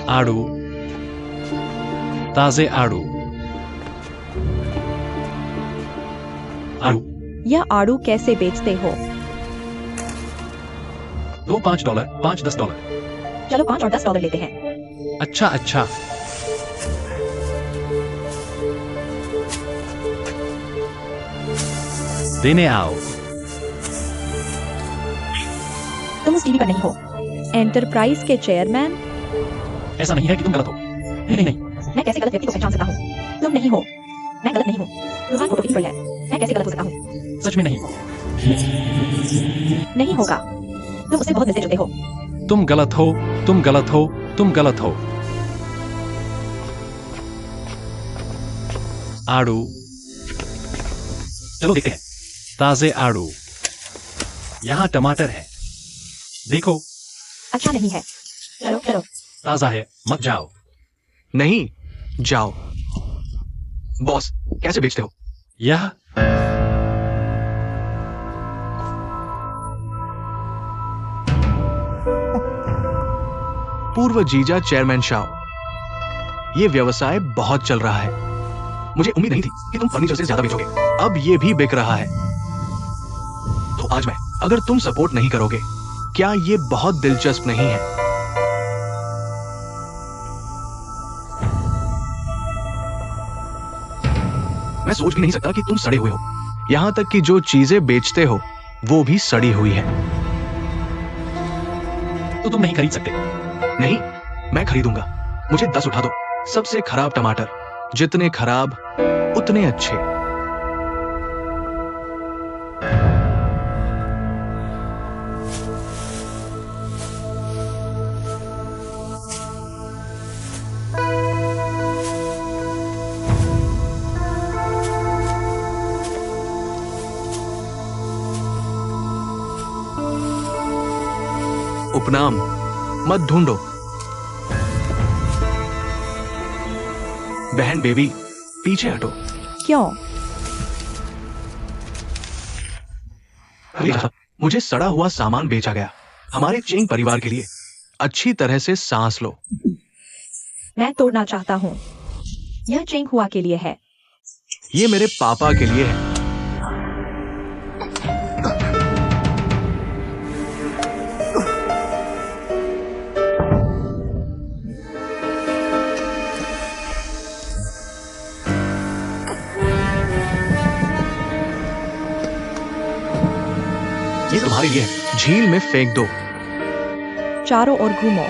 आड़ू, ताजे आड़ू, आड़ू। यह आड़ू कैसे बेचते हो? दो $5, 5 $10। चलो 5 और $10 लेते हैं। अच्छा अच्छा। देने आओ। तुम उस टीवी पर नहीं हो। एंटरप्राइज के चेयरमैन। ऐसा नहीं है कि तुम गलत हो। नहीं नहीं नहीं। मैं कैसे गलत व्यक्ति को पहचान सकता हूँ? तुम नहीं हो। मैं गलत नहीं हूँ। तुम्हारी फोटो इस पर है। मैं कैसे गलत हो सकता हूँ? सच में नहीं। नहीं होगा। तुम उससे बहुत मिलते जुलते हो। तुम गलत हो, तुम गलत हो, तुम गलत हो। आड़ू। चलो देखते हैं। ताजे आड़ू। यहाँ टमाटर है। देखो। अच्छा नहीं है। चलो चलो। ताजा है, मत जाओ। नहीं, जाओ। बॉस, कैसे बेचते हो? यह पूर्व जीजा चेयरमैन शाह, ये व्यवसाय बहुत चल रहा है। मुझे उम्मीद नहीं थी कि तुम फर्नीचर से ज्यादा बेचोगे। अब ये भी बिक रहा है। तो आज मैं, अगर तुम सपोर्ट नहीं करोगे, क्या ये बहुत दिलचस्प नहीं है? मैं सोच भी नहीं सकता कि तुम सड़े हुए हो। यहां तक कि जो चीजें बेचते हो वो भी सड़ी हुई है। तो तुम नहीं खरीद सकते। नहीं, मैं खरीदूंगा। मुझे 10 उठा दो। सबसे खराब टमाटर। जितने खराब उतने अच्छे। उपनाम मत ढूंढो। बहन बेबी, पीछे हटो। क्यों? मुझे सड़ा हुआ सामान बेचा गया। हमारे चेंग परिवार के लिए। अच्छी तरह से सांस लो। मैं तोड़ना चाहता हूँ। यह चेंग हुआ के लिए है। ये मेरे पापा के लिए है। ये तुम्हारे लिए है। झील में फेंक दो। चारों ओर घूमो।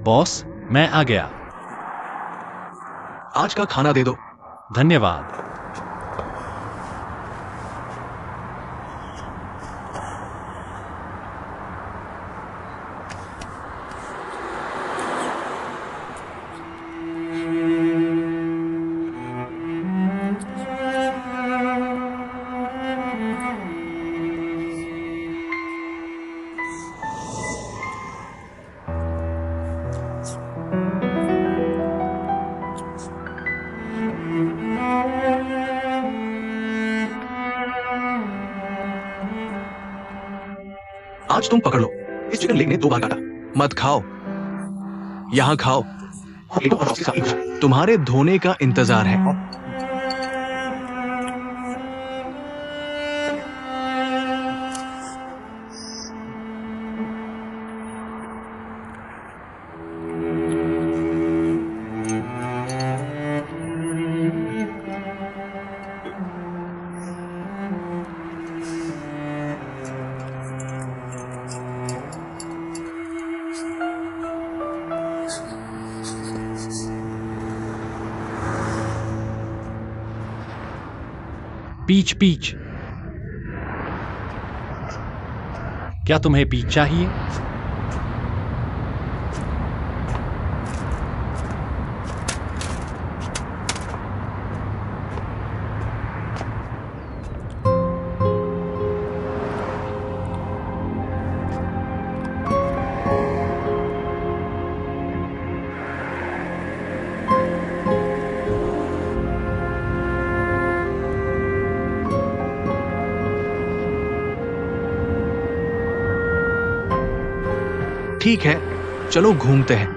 बॉस, मैं आ गया। आज का खाना दे दो। धन्यवाद। आज तुम पकड़ लो, इस चिकन लेग ने 2 बार काटा। मत खाओ, यहाँ खाओ। प्लेटों और बॉक्स के साथ ही हो जाए। तुम्हारे धोने का इंतजार है। Peach peach. क्या तुम्हें पीच चाहिए? ठीक है, चलो घूमते हैं।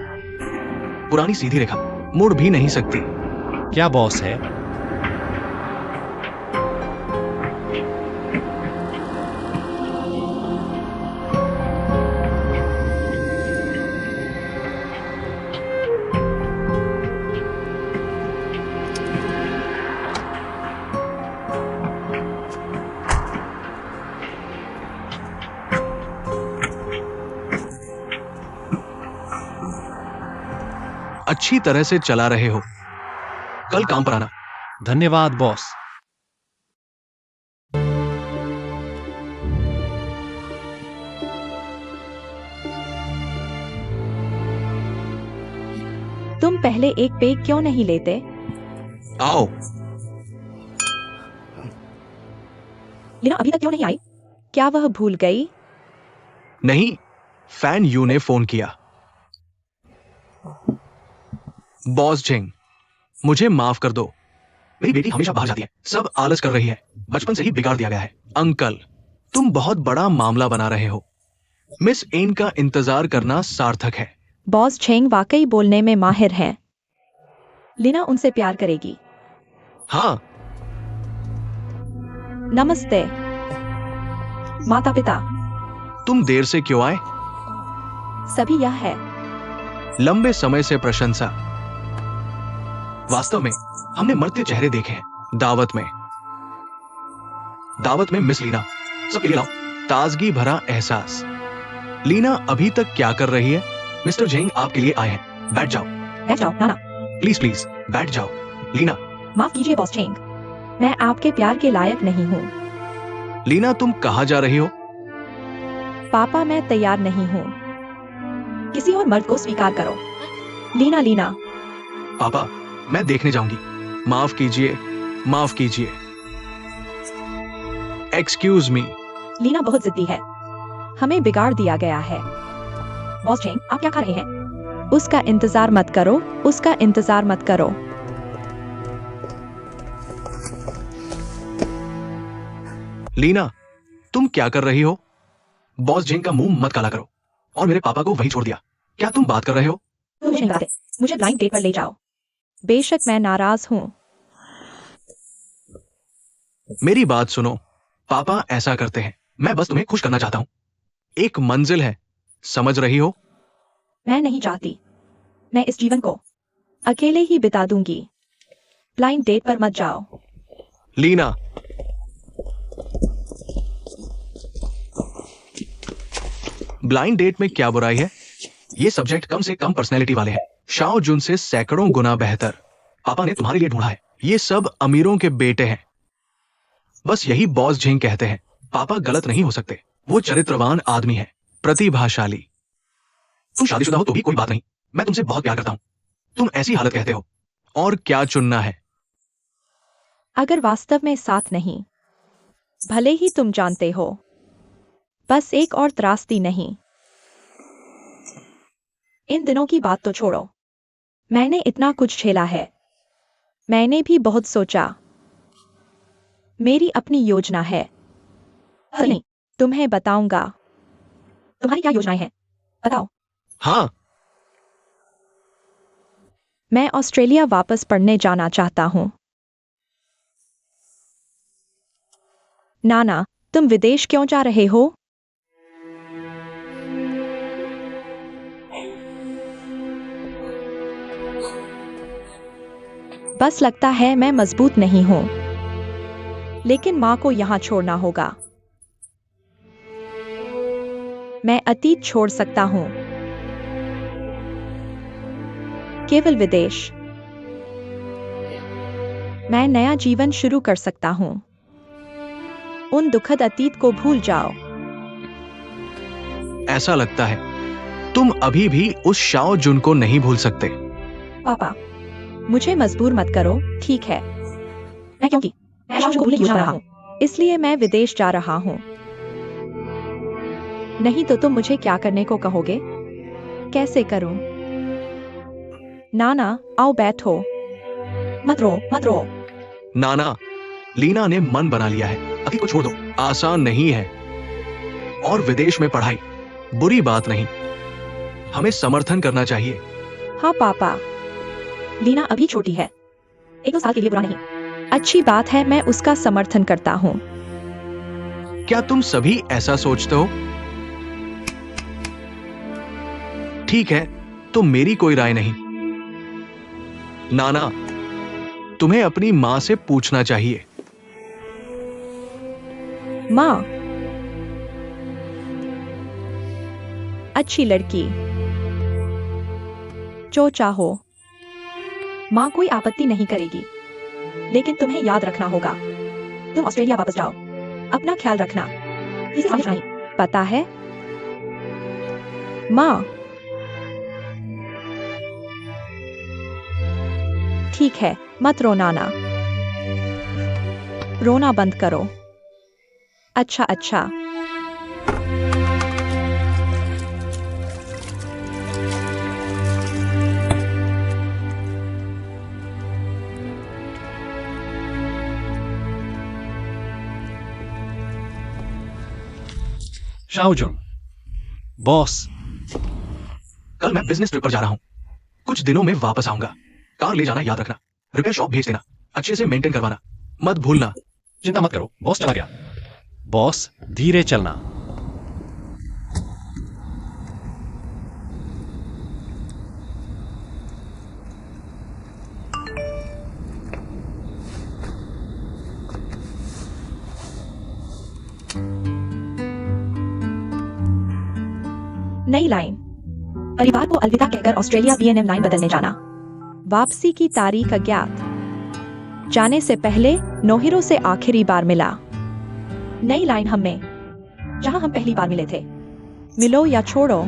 पुरानी सीधी रेखा मुड़ भी नहीं सकती। क्या बॉस है? अच्छी तरह से चला रहे हो, कल काम पर आना। धन्यवाद बॉस। तुम पहले एक पेग क्यों नहीं लेते? आओ। लीना अभी तक क्यों नहीं आई? क्या वह भूल गई? नहीं, फैन यू ने फोन किया। बॉस झेंग, मुझे माफ कर दो। मेरी बेटी हमेशा बाहर जाती है, सब आलस कर रही है, बचपन से ही बिगाड़ दिया गया है। अंकल, तुम बहुत बड़ा मामला बना रहे हो। मिस एन का इंतजार करना सार्थक है। बॉस झेंग वाकई बोलने में माहिर हैं। लीना उनसे प्यार करेगी। हाँ। नमस्ते माता पिता। तुम देर से क्यों आए? सभी यह है। लंबे समय से प्रशंसा। वास्तव में हमने मरते चेहरे देखे हैं। दावत में मिस लीना, सबके लिए लाओ। ताजगी भरा एहसास। लीना अभी तक क्या कर रही है? मिस्टर झेंग आपके लिए आए हैं, बैठ जाओ। बैठ जाओ नाना। प्लीज प्लीज बैठ जाओ। लीना। माफ कीजिए बॉस झेंग, मैं आपके प्यार के लायक नहीं हूँ। लीना तुम कहाँ जा रही हो? पापा मैं तैयार नहीं हूँ। किसी और मर्द को स्वीकार करो। लीना लीना। पापा मैं देखने जाऊंगी। माफ कीजिए, माफ कीजिए। Excuse me. लीना बहुत जिद्दी है, हमें बिगाड़ दिया गया है। बॉस झेंग आप क्या खा रहे हैं? उसका इंतजार मत करो, उसका इंतजार मत करो। लीना तुम क्या कर रही हो? बॉस झेंग का मुंह मत काला करो और मेरे पापा को वहीं छोड़ दिया। क्या तुम बात कर रहे हो? मुझे ब्लाइंड डेट पर ले जाओ। बेशक मैं नाराज हूँ। मेरी बात सुनो, पापा ऐसा करते हैं, मैं बस तुम्हें खुश करना चाहता हूं। एक मंजिल है, समझ रही हो? मैं नहीं चाहती। मैं इस जीवन को अकेले ही बिता दूंगी। ब्लाइंड डेट पर मत जाओ। लीना। ब्लाइंड डेट में क्या बुराई है? ये सब्जेक्ट कम से कम पर्सनैलिटी वाले हैं। शाओ जुन से सैकड़ों गुना बेहतर। पापा ने तुम्हारे लिए ढूंढा है। ये सब अमीरों के बेटे हैं। बस यही बॉस झेंग कहते हैं। पापा गलत नहीं हो सकते, वो चरित्रवान आदमी है, प्रतिभाशाली। तुम शादीशुदा हो तो भी कोई बात नहीं, मैं तुमसे बहुत प्यार करता हूं। तुम ऐसी हालत कहते हो। और क्या चुनना है? अगर वास्तव में साथ नहीं, भले ही तुम जानते हो, बस एक और त्रासदी नहीं। इन दिनों की बात तो छोड़ो, मैंने इतना कुछ झेला है। मैंने भी बहुत सोचा। मेरी अपनी योजना है। नहीं, तुम्हें बताऊंगा। तुम्हारी क्या योजनाएं हैं? बताओ। हाँ, मैं ऑस्ट्रेलिया वापस पढ़ने जाना चाहता हूँ। नाना, तुम विदेश क्यों जा रहे हो? बस लगता है मैं मजबूत नहीं हूँ। लेकिन माँ को यहाँ छोड़ना होगा। मैं अतीत छोड़ सकता हूँ। केवल विदेश। मैं नया जीवन शुरू कर सकता हूँ। उन दुखद अतीत को भूल जाओ। ऐसा लगता है तुम अभी भी उस शाओ जुन को नहीं भूल सकते। पापा, मुझे मजबूर मत करो, ठीक है? मैं क्योंकि मैं शाओ जुन को भूलने की योजना बना रहा हूँ, इसलिए मैं विदेश जा रहा हूँ। नहीं तो तुम मुझे क्या करने को कहोगे? कैसे करूं? नाना, आओ बैठो। मत रो, मत रो। नाना, लीना ने मन बना लिया है, अतीत को छोड़ दो। आसान नहीं है। और विदेश में पढ़ाई बुरी बात नहीं, हमें समर्थन करना चाहिए। हाँ पापा, लीना अभी छोटी है, 1-2 साल के लिए बुरा नहीं। अच्छी बात है, मैं उसका समर्थन करता हूँ। क्या तुम सभी ऐसा सोचते हो? ठीक है, तो मेरी कोई राय नहीं। नाना, तुम्हें अपनी मां से पूछना चाहिए। माँ, अच्छी लड़की, जो चाहो। माँ कोई आपत्ति नहीं करेगी, लेकिन तुम्हें याद रखना होगा, तुम ऑस्ट्रेलिया वापस जाओ। अपना ख्याल रखना। इसे समझना नहीं, पता है? माँ, ठीक है, मत रो नाना। रोना बंद करो। अच्छा अच्छा। शाओजुन, बॉस, कल मैं बिजनेस ट्रिप पर जा रहा हूं, कुछ दिनों में वापस आऊंगा। कार ले जाना याद रखना, रिपेयर शॉप भेज देना, अच्छे से मेंटेन करवाना, मत भूलना। चिंता मत करो, बॉस चला गया। बॉस, धीरे चलना। नई लाइन। परिवार को अलविदा कहकर ऑस्ट्रेलिया BNM लाइन बदलने जाना। वापसी की तारीख अज्ञात। जाने से पहले नोहिरो से आखिरी बार मिला। नई लाइन हम में, जहां हम पहली बार मिले थे। मिलो या छोड़ो।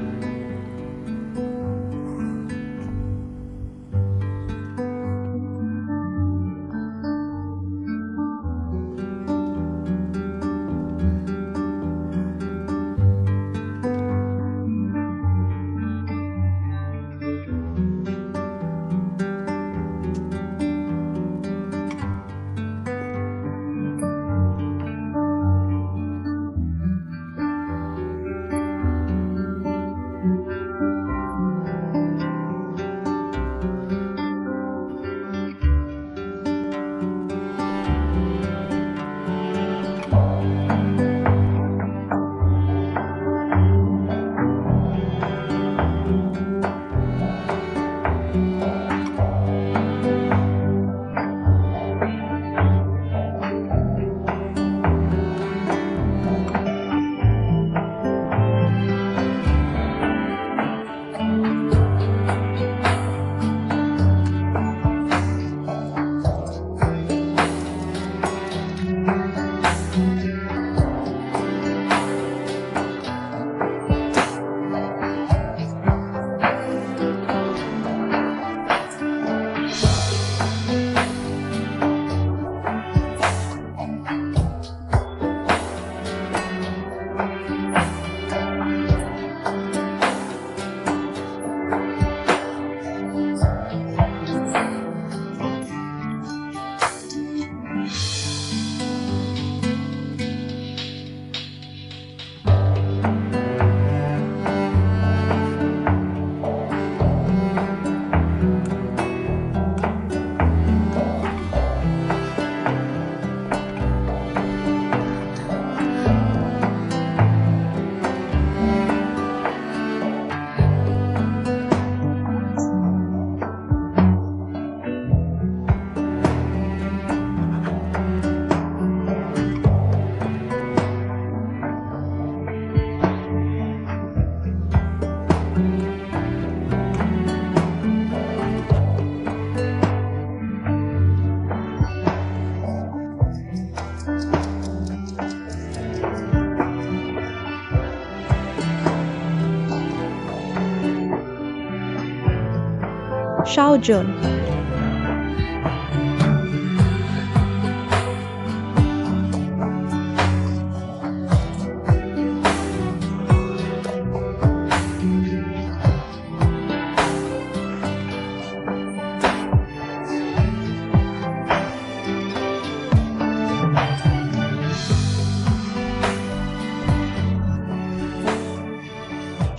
शाओ जुन।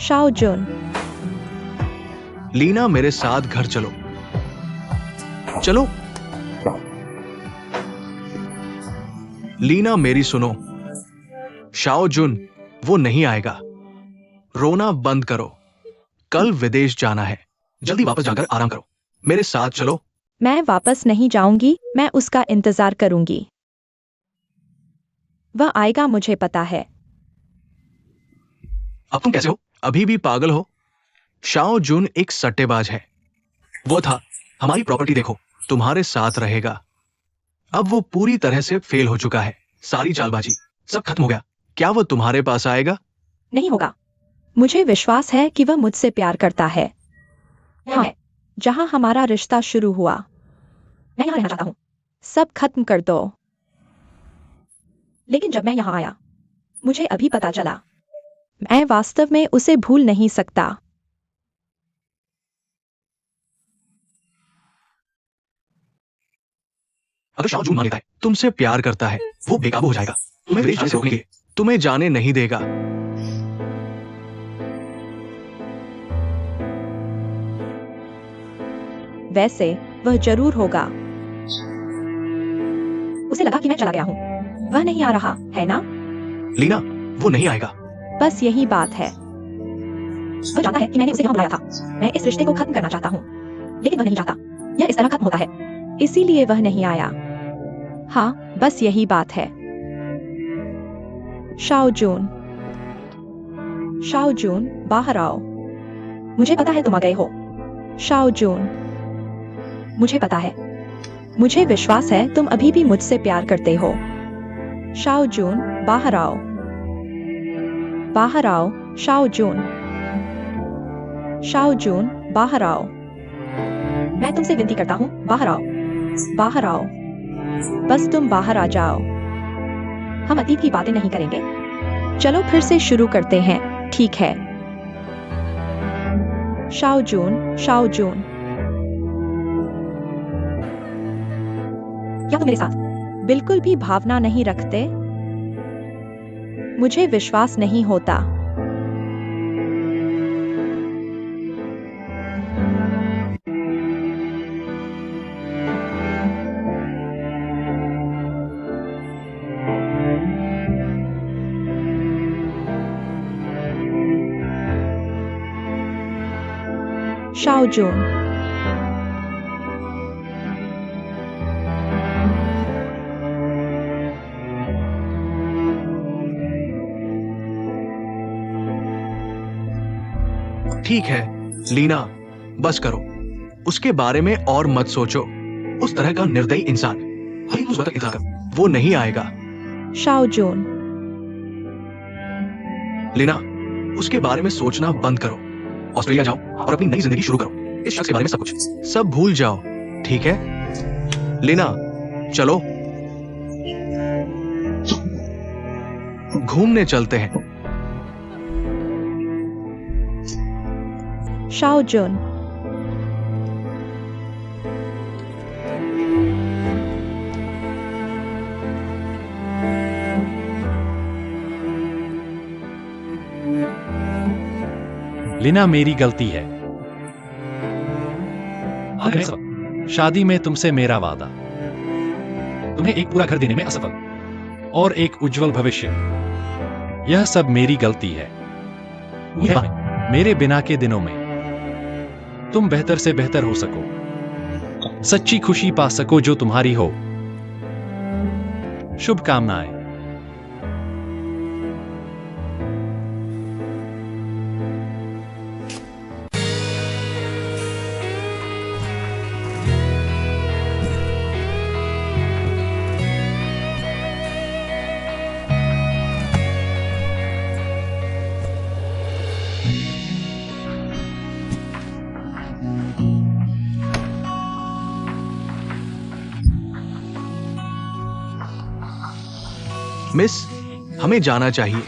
शाओ जुन। लीना मेरे साथ घर चलो। चलो। लीना मेरी सुनो। शाओ जुन वो नहीं आएगा। रोना बंद करो। कल विदेश जाना है। जल्दी वापस जाकर आराम करो। मेरे साथ चलो। मैं वापस नहीं जाऊंगी, मैं उसका इंतजार करूंगी। वह आएगा, मुझे पता है। अब तुम कैसे हो? अभी भी पागल हो? शाओ जुन एक सट्टेबाज है। वो था, हमारी प्रॉपर्टी देखो, तुम्हारे साथ रहेगा। अब वो पूरी तरह से फेल हो चुका है। सारी चालबाजी, सब खत्म हो गया। क्या वो तुम्हारे पास आएगा? नहीं होगा। मुझे विश्वास है कि वह मुझसे प्यार करता है। यहाँ है, जहां हमारा रिश्ता शुरू हुआ। मैं यहाँ रहना चाहता हूँ। सब खत्म कर दो। लेकिन जब मैं यहाँ आया, मुझे अभी पता चला, मैं वास्तव में उसे भूल नहीं सकता। अगर शाओ जुन मान लेता है, तुमसे प्यार करता है, वो बेकाबू हो जाएगा। तुम्हें विदेश जाने से रोकेंगे, तुम्हें जाने नहीं देगा। वैसे वह जरूर होगा। उसे लगा कि मैं चला गया हूँ। वह नहीं आ रहा है ना? लीना, वो नहीं आएगा। बस यही बात है। वह जानता है कि मैंने उसे यहाँ बुलाया था। मैं इस रिश्ते को खत्म करना चाहता हूँ, लेकिन वह नहीं चाहता। यह इस तरह खत्म होता है, इसीलिए वह नहीं आया। हाँ, बस यही बात है। शाओ जुन। शाओ जुन, बाहर आओ। मुझे पता है तुम आ गए हो। शाओ जुन, मुझे पता है। मुझे विश्वास है तुम अभी भी मुझसे प्यार करते हो। शाओ जुन, बाहर आओ। बाहर आओ, शाओ जुन। शाओ जुन, बाहर आओ। मैं तुमसे विनती करता हूँ, बाहर आओ। बाहर आओ। बस तुम बाहर आ जाओ। हम अतीत की बातें नहीं करेंगे। चलो फिर से शुरू करते हैं, ठीक है? शाओ जुन, शाओ जुन। क्या तुम मेरे साथ बिल्कुल भी भावना नहीं रखते? मुझे विश्वास नहीं होता। शाओ जुन। ठीक है लीना, बस करो। उसके बारे में और मत सोचो। उस तरह का निर्दयी इंसान, वही उस वक्त इंतजार कर, वो नहीं आएगा। शाओ जुन। लीना, उसके बारे में सोचना बंद करो। ऑस्ट्रेलिया जाओ और अपनी नई जिंदगी शुरू करो। इस शख्स के बारे में सब कुछ, सब भूल जाओ, ठीक है? लीना, चलो घूमने चलते हैं। शाओ जुन। लीना, मेरी गलती है। आखिर सब, शादी में तुमसे मेरा वादा, तुम्हें एक पूरा घर देने में असफल और एक उज्जवल भविष्य, यह सब मेरी गलती है। मेरे बिना के दिनों में तुम बेहतर से बेहतर हो सको, सच्ची खुशी पा सको जो तुम्हारी हो। शुभकामनाएं। मिस, हमें जाना चाहिए।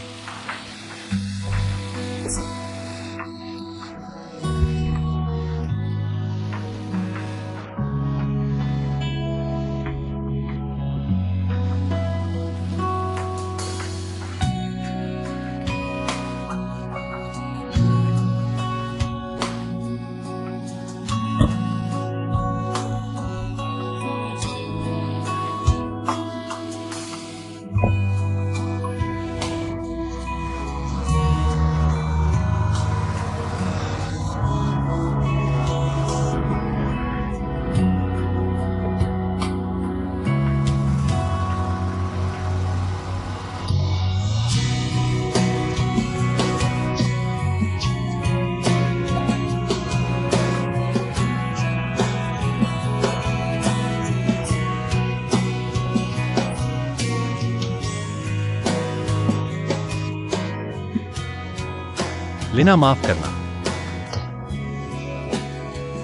लेना, माफ करना,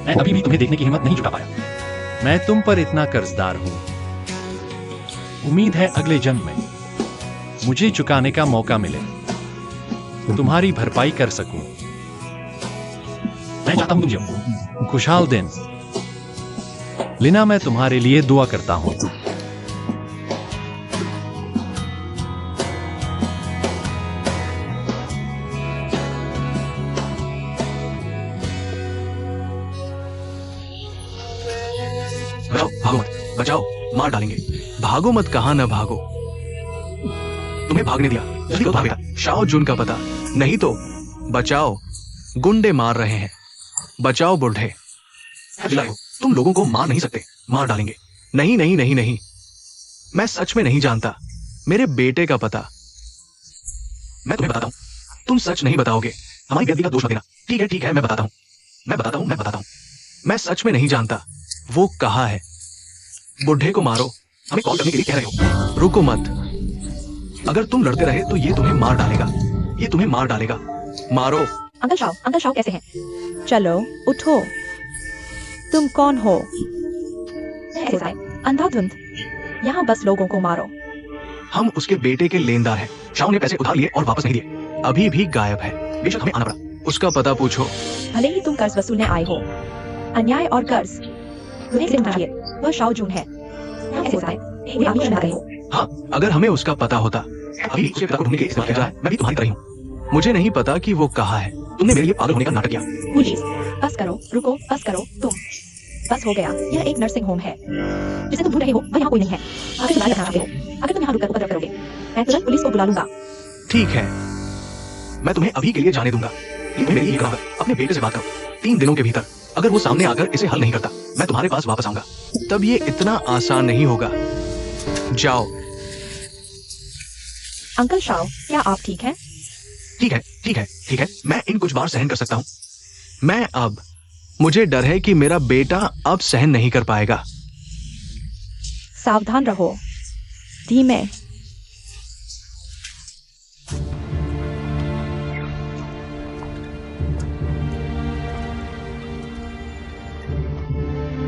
मैं अभी भी तुम्हें देखने की हिम्मत नहीं जुटा पाया। मैं तुम पर इतना कर्जदार हूं। उम्मीद है अगले जन्म में मुझे चुकाने का मौका मिले, तुम्हारी भरपाई कर सकूं। मैं चाहता हूं तुम जियो। खुशहाल दिन। लिना, मैं तुम्हारे लिए दुआ करता हूं। बचाओ, भागो मत, बचाओ, मार डालेंगे। भागो मत, कहां ना भागो। तुम्हें भागने दिया, जल्दी करो, भाग बेटा। शाओ जुन का पता नहीं तो बचाओ, गुंडे मार रहे हैं। बचाओ बुढ़े। चिल्लाओ, तुम लोगों को मार नहीं सकते, मार डालेंगे। नहीं नहीं नहीं नहीं, मैं सच में नहीं जानता। मेरे बेटे का पता मैं तुम्हें बताता हूं। तुम सच नहीं बताओगे, हमारी बेटी का दोष मत देना। ठीक है, मैं बताता हूं, मैं बताता हूं। मैं सच में नहीं जानता। वो कहा है, बुढ़े को मारो। हमें कॉल करने के लिए कह रहे हो। रुको मत, अगर तुम लड़ते रहे तो ये तुम्हें मार डालेगा, ये तुम्हें मार डालेगा। मारो। अंकल शाओ कैसे हैं? चलो उठो। तुम कौन हो? अंधाधुंध, यहाँ बस लोगों को मारो। हम उसके बेटे के लेनदार हैं। शाओ ने पैसे उधार लिए और वापस नहीं दिए, अभी भी गायब है। बेशक हमें आना पड़ा। उसका पता पूछो। भले ही तुम कर्ज वसूलने आए हो, अन्याय और कर्ज तुम्हें से चाहिए। वह शाओ जून है। यहाँ कैसे होता है? पूरी आर्मी बना रहे हो। हाँ, अगर हमें उसका पता होता। अभी उसके पिता को ढूंढने के इस्तेमाल किया जाए। मैं भी तुम्हारी तरह ही हूँ। मुझे नहीं पता कि वो कहाँ है। तुमने मेरे लिए पागल होने का नाटक किया। प्लीज बस करो, रुको, बस करो तुम। बस हो गया। यह एक नर्सिंग होम है जिसे तुम ढूंढ रहे हो। वह यहाँ कोई नहीं है। अगर तुम रखना चाहते हो, अगर तुम यहाँ रुककर उपद्रव करोगे, मैं तुरंत पुलिस को बुला लूंगा। ठीक है, मैं तुम्हें अभी के लिए जाने दूंगा। लेकिन मेरी एक राह, अपने बेटे से बात करो। 3 दिनों के भीतर अगर वो सामने आकर इसे हल नहीं करता, मैं तुम्हारे पास वापस आऊंगा। तब ये इतना आसान नहीं होगा। जाओ। अंकल शाओ, क्या आप ठीक हैं? ठीक है, मैं इन कुछ बार सहन कर सकता हूँ। मुझे डर है कि मेरा बेटा अब सहन नहीं कर पाएगा। सावधान रहो, धीमे।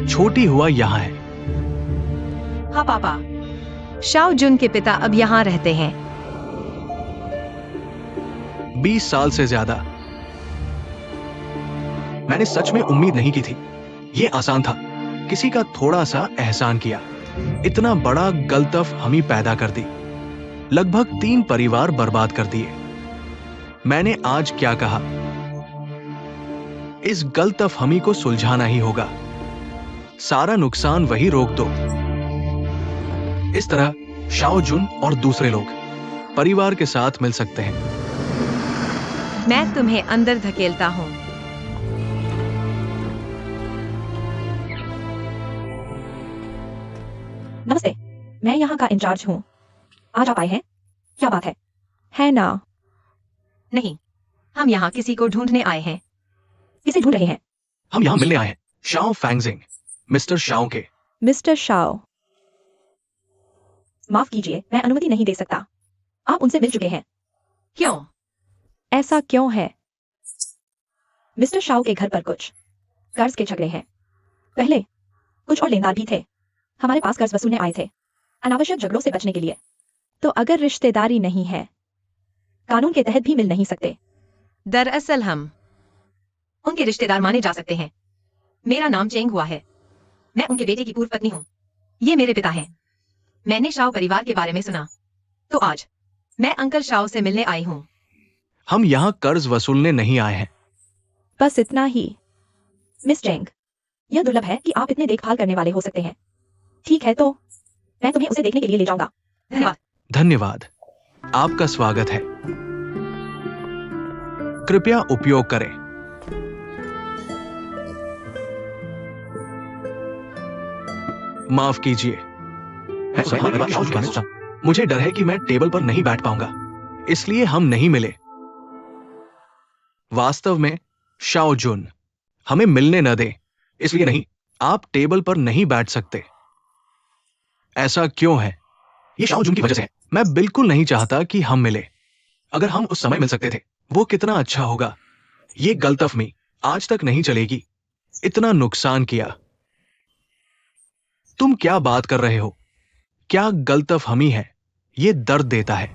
छोटी हुआ यहाँ है। हाँ पापा, शाओ जुन के पिता अब यहाँ रहते हैं। 20 साल से ज्यादा। मैंने सच में उम्मीद नहीं की थी। ये आसान था, किसी का थोड़ा सा एहसान किया। इतना बड़ा गलतफ हम ही पैदा कर दी। लगभग 3 परिवार बर्बाद कर दिए। मैंने आज क्या कहा? इस गलतफ हमी को सुलझाना ही होगा। सारा नुकसान वही रोक दो। इस तरह शाओ जुन और दूसरे लोग परिवार के साथ मिल सकते हैं। मैं तुम्हें अंदर धकेलता हूँ। नमस्ते, मैं यहाँ का इंचार्ज हूँ। आज आप आए हैं? क्या बात है? है ना? नहीं, हम यहाँ किसी को ढूंढने आए हैं। किसे ढूंढ रहे हैं? हम यहाँ मिलने आए हैं शाओ फैंगजिंग, मिस्टर शाओ के। मिस्टर शाओ, माफ कीजिए, मैं अनुमति नहीं दे सकता। आप उनसे मिल चुके हैं। क्यों? ऐसा क्यों है? मिस्टर शाओ के घर पर कुछ कर्ज के झगड़े हैं। पहले कुछ और लेनदार भी थे। हमारे पास कर्ज वसूलने आए थे, अनावश्यक झगड़ों से बचने के लिए। तो अगर रिश्तेदारी नहीं है, कानून के तहत भी मिल नहीं सकते। दरअसल हम उनके रिश्तेदार माने जा सकते हैं। मेरा नाम चेंग हुआ है। मैं उनके बेटे की पूर्व पत्नी हूँ। ये मेरे पिता हैं। मैंने शाओ परिवार के बारे में सुना, तो आज मैं अंकल शाओ से मिलने आई हूँ। हम यहाँ कर्ज वसूलने नहीं आए हैं। बस इतना ही। मिस चेंग, यह दुर्लभ है कि आप इतने देखभाल करने वाले हो सकते हैं। ठीक है, तो मैं तुम्हें उसे देखने के लिए ले जाऊंगा। धन्यवाद। धन्यवाद। आपका स्वागत है। कृपया उपयोग करें। माफ कीजिए, मुझे डर है कि मैं टेबल पर नहीं बैठ पाऊंगा, इसलिए हम नहीं मिले। वास्तव में शाओ जुन, हमें मिलने न दें, इसलिए नहीं, आप टेबल पर नहीं बैठ सकते। ऐसा क्यों है? ये शाओ जुन की वजह से है। मैं बिल्कुल नहीं चाहता कि हम मिले। अगर हम उस समय मिल सकते थे, वो कितना अच्छा होगा। ये गलतफहमी आज तक नहीं चलेगी। इतना नुकसान किया। तुम क्या बात कर रहे हो? क्या गलतफहमी है? ये दर्द देता है।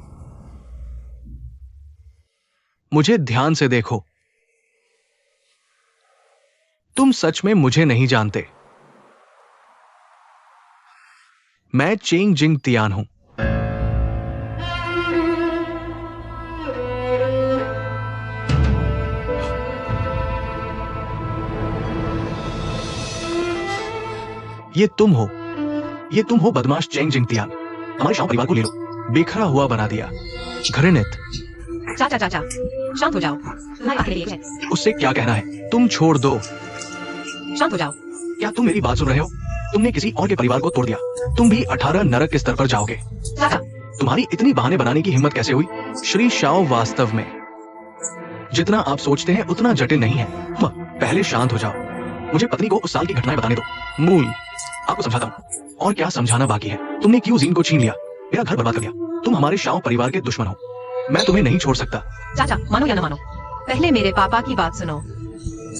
मुझे ध्यान से देखो। तुम सच में मुझे नहीं जानते। मैं चेंग जिंग तियान हूं। ये तुम हो बदमाश चेंग जिंग तियान। हमारे शाओ परिवार को ले लो, बिखरा हुआ बना दिया। घृणित। चाचा चाचा, शांत हो जाओ। तुम्हारे आखिरी एक है। उससे क्या कहना है? तुम छोड़ दो। शांत हो जाओ। क्या तुम मेरी बात सुन रहे हो? तुमने किसी और के परिवार को तोड़ दिया। तुम भी 18 नरक के स्तर पर जाओगे। चाचा, तुम्हारी इतनी बहाने बनाने की हिम्मत कैसे हुई? श्री शाओ वास्तव में जितना आप सोचते हैं उतना जटिल नहीं है। पहले शांत हो जाओ। मुझे पत्नी को उस साल की घटनाएं बताने दो। मूल, आपको समझाता हूँ। और क्या समझाना बाकी है? तुमने क्यों जीन को छीन लिया, मेरा घर बर्बाद कर दिया। तुम हमारे शाओ परिवार के दुश्मन हो। मैं तुम्हें नहीं छोड़ सकता। चाचा, मानो या न मानो, पहले मेरे पापा की बात सुनो।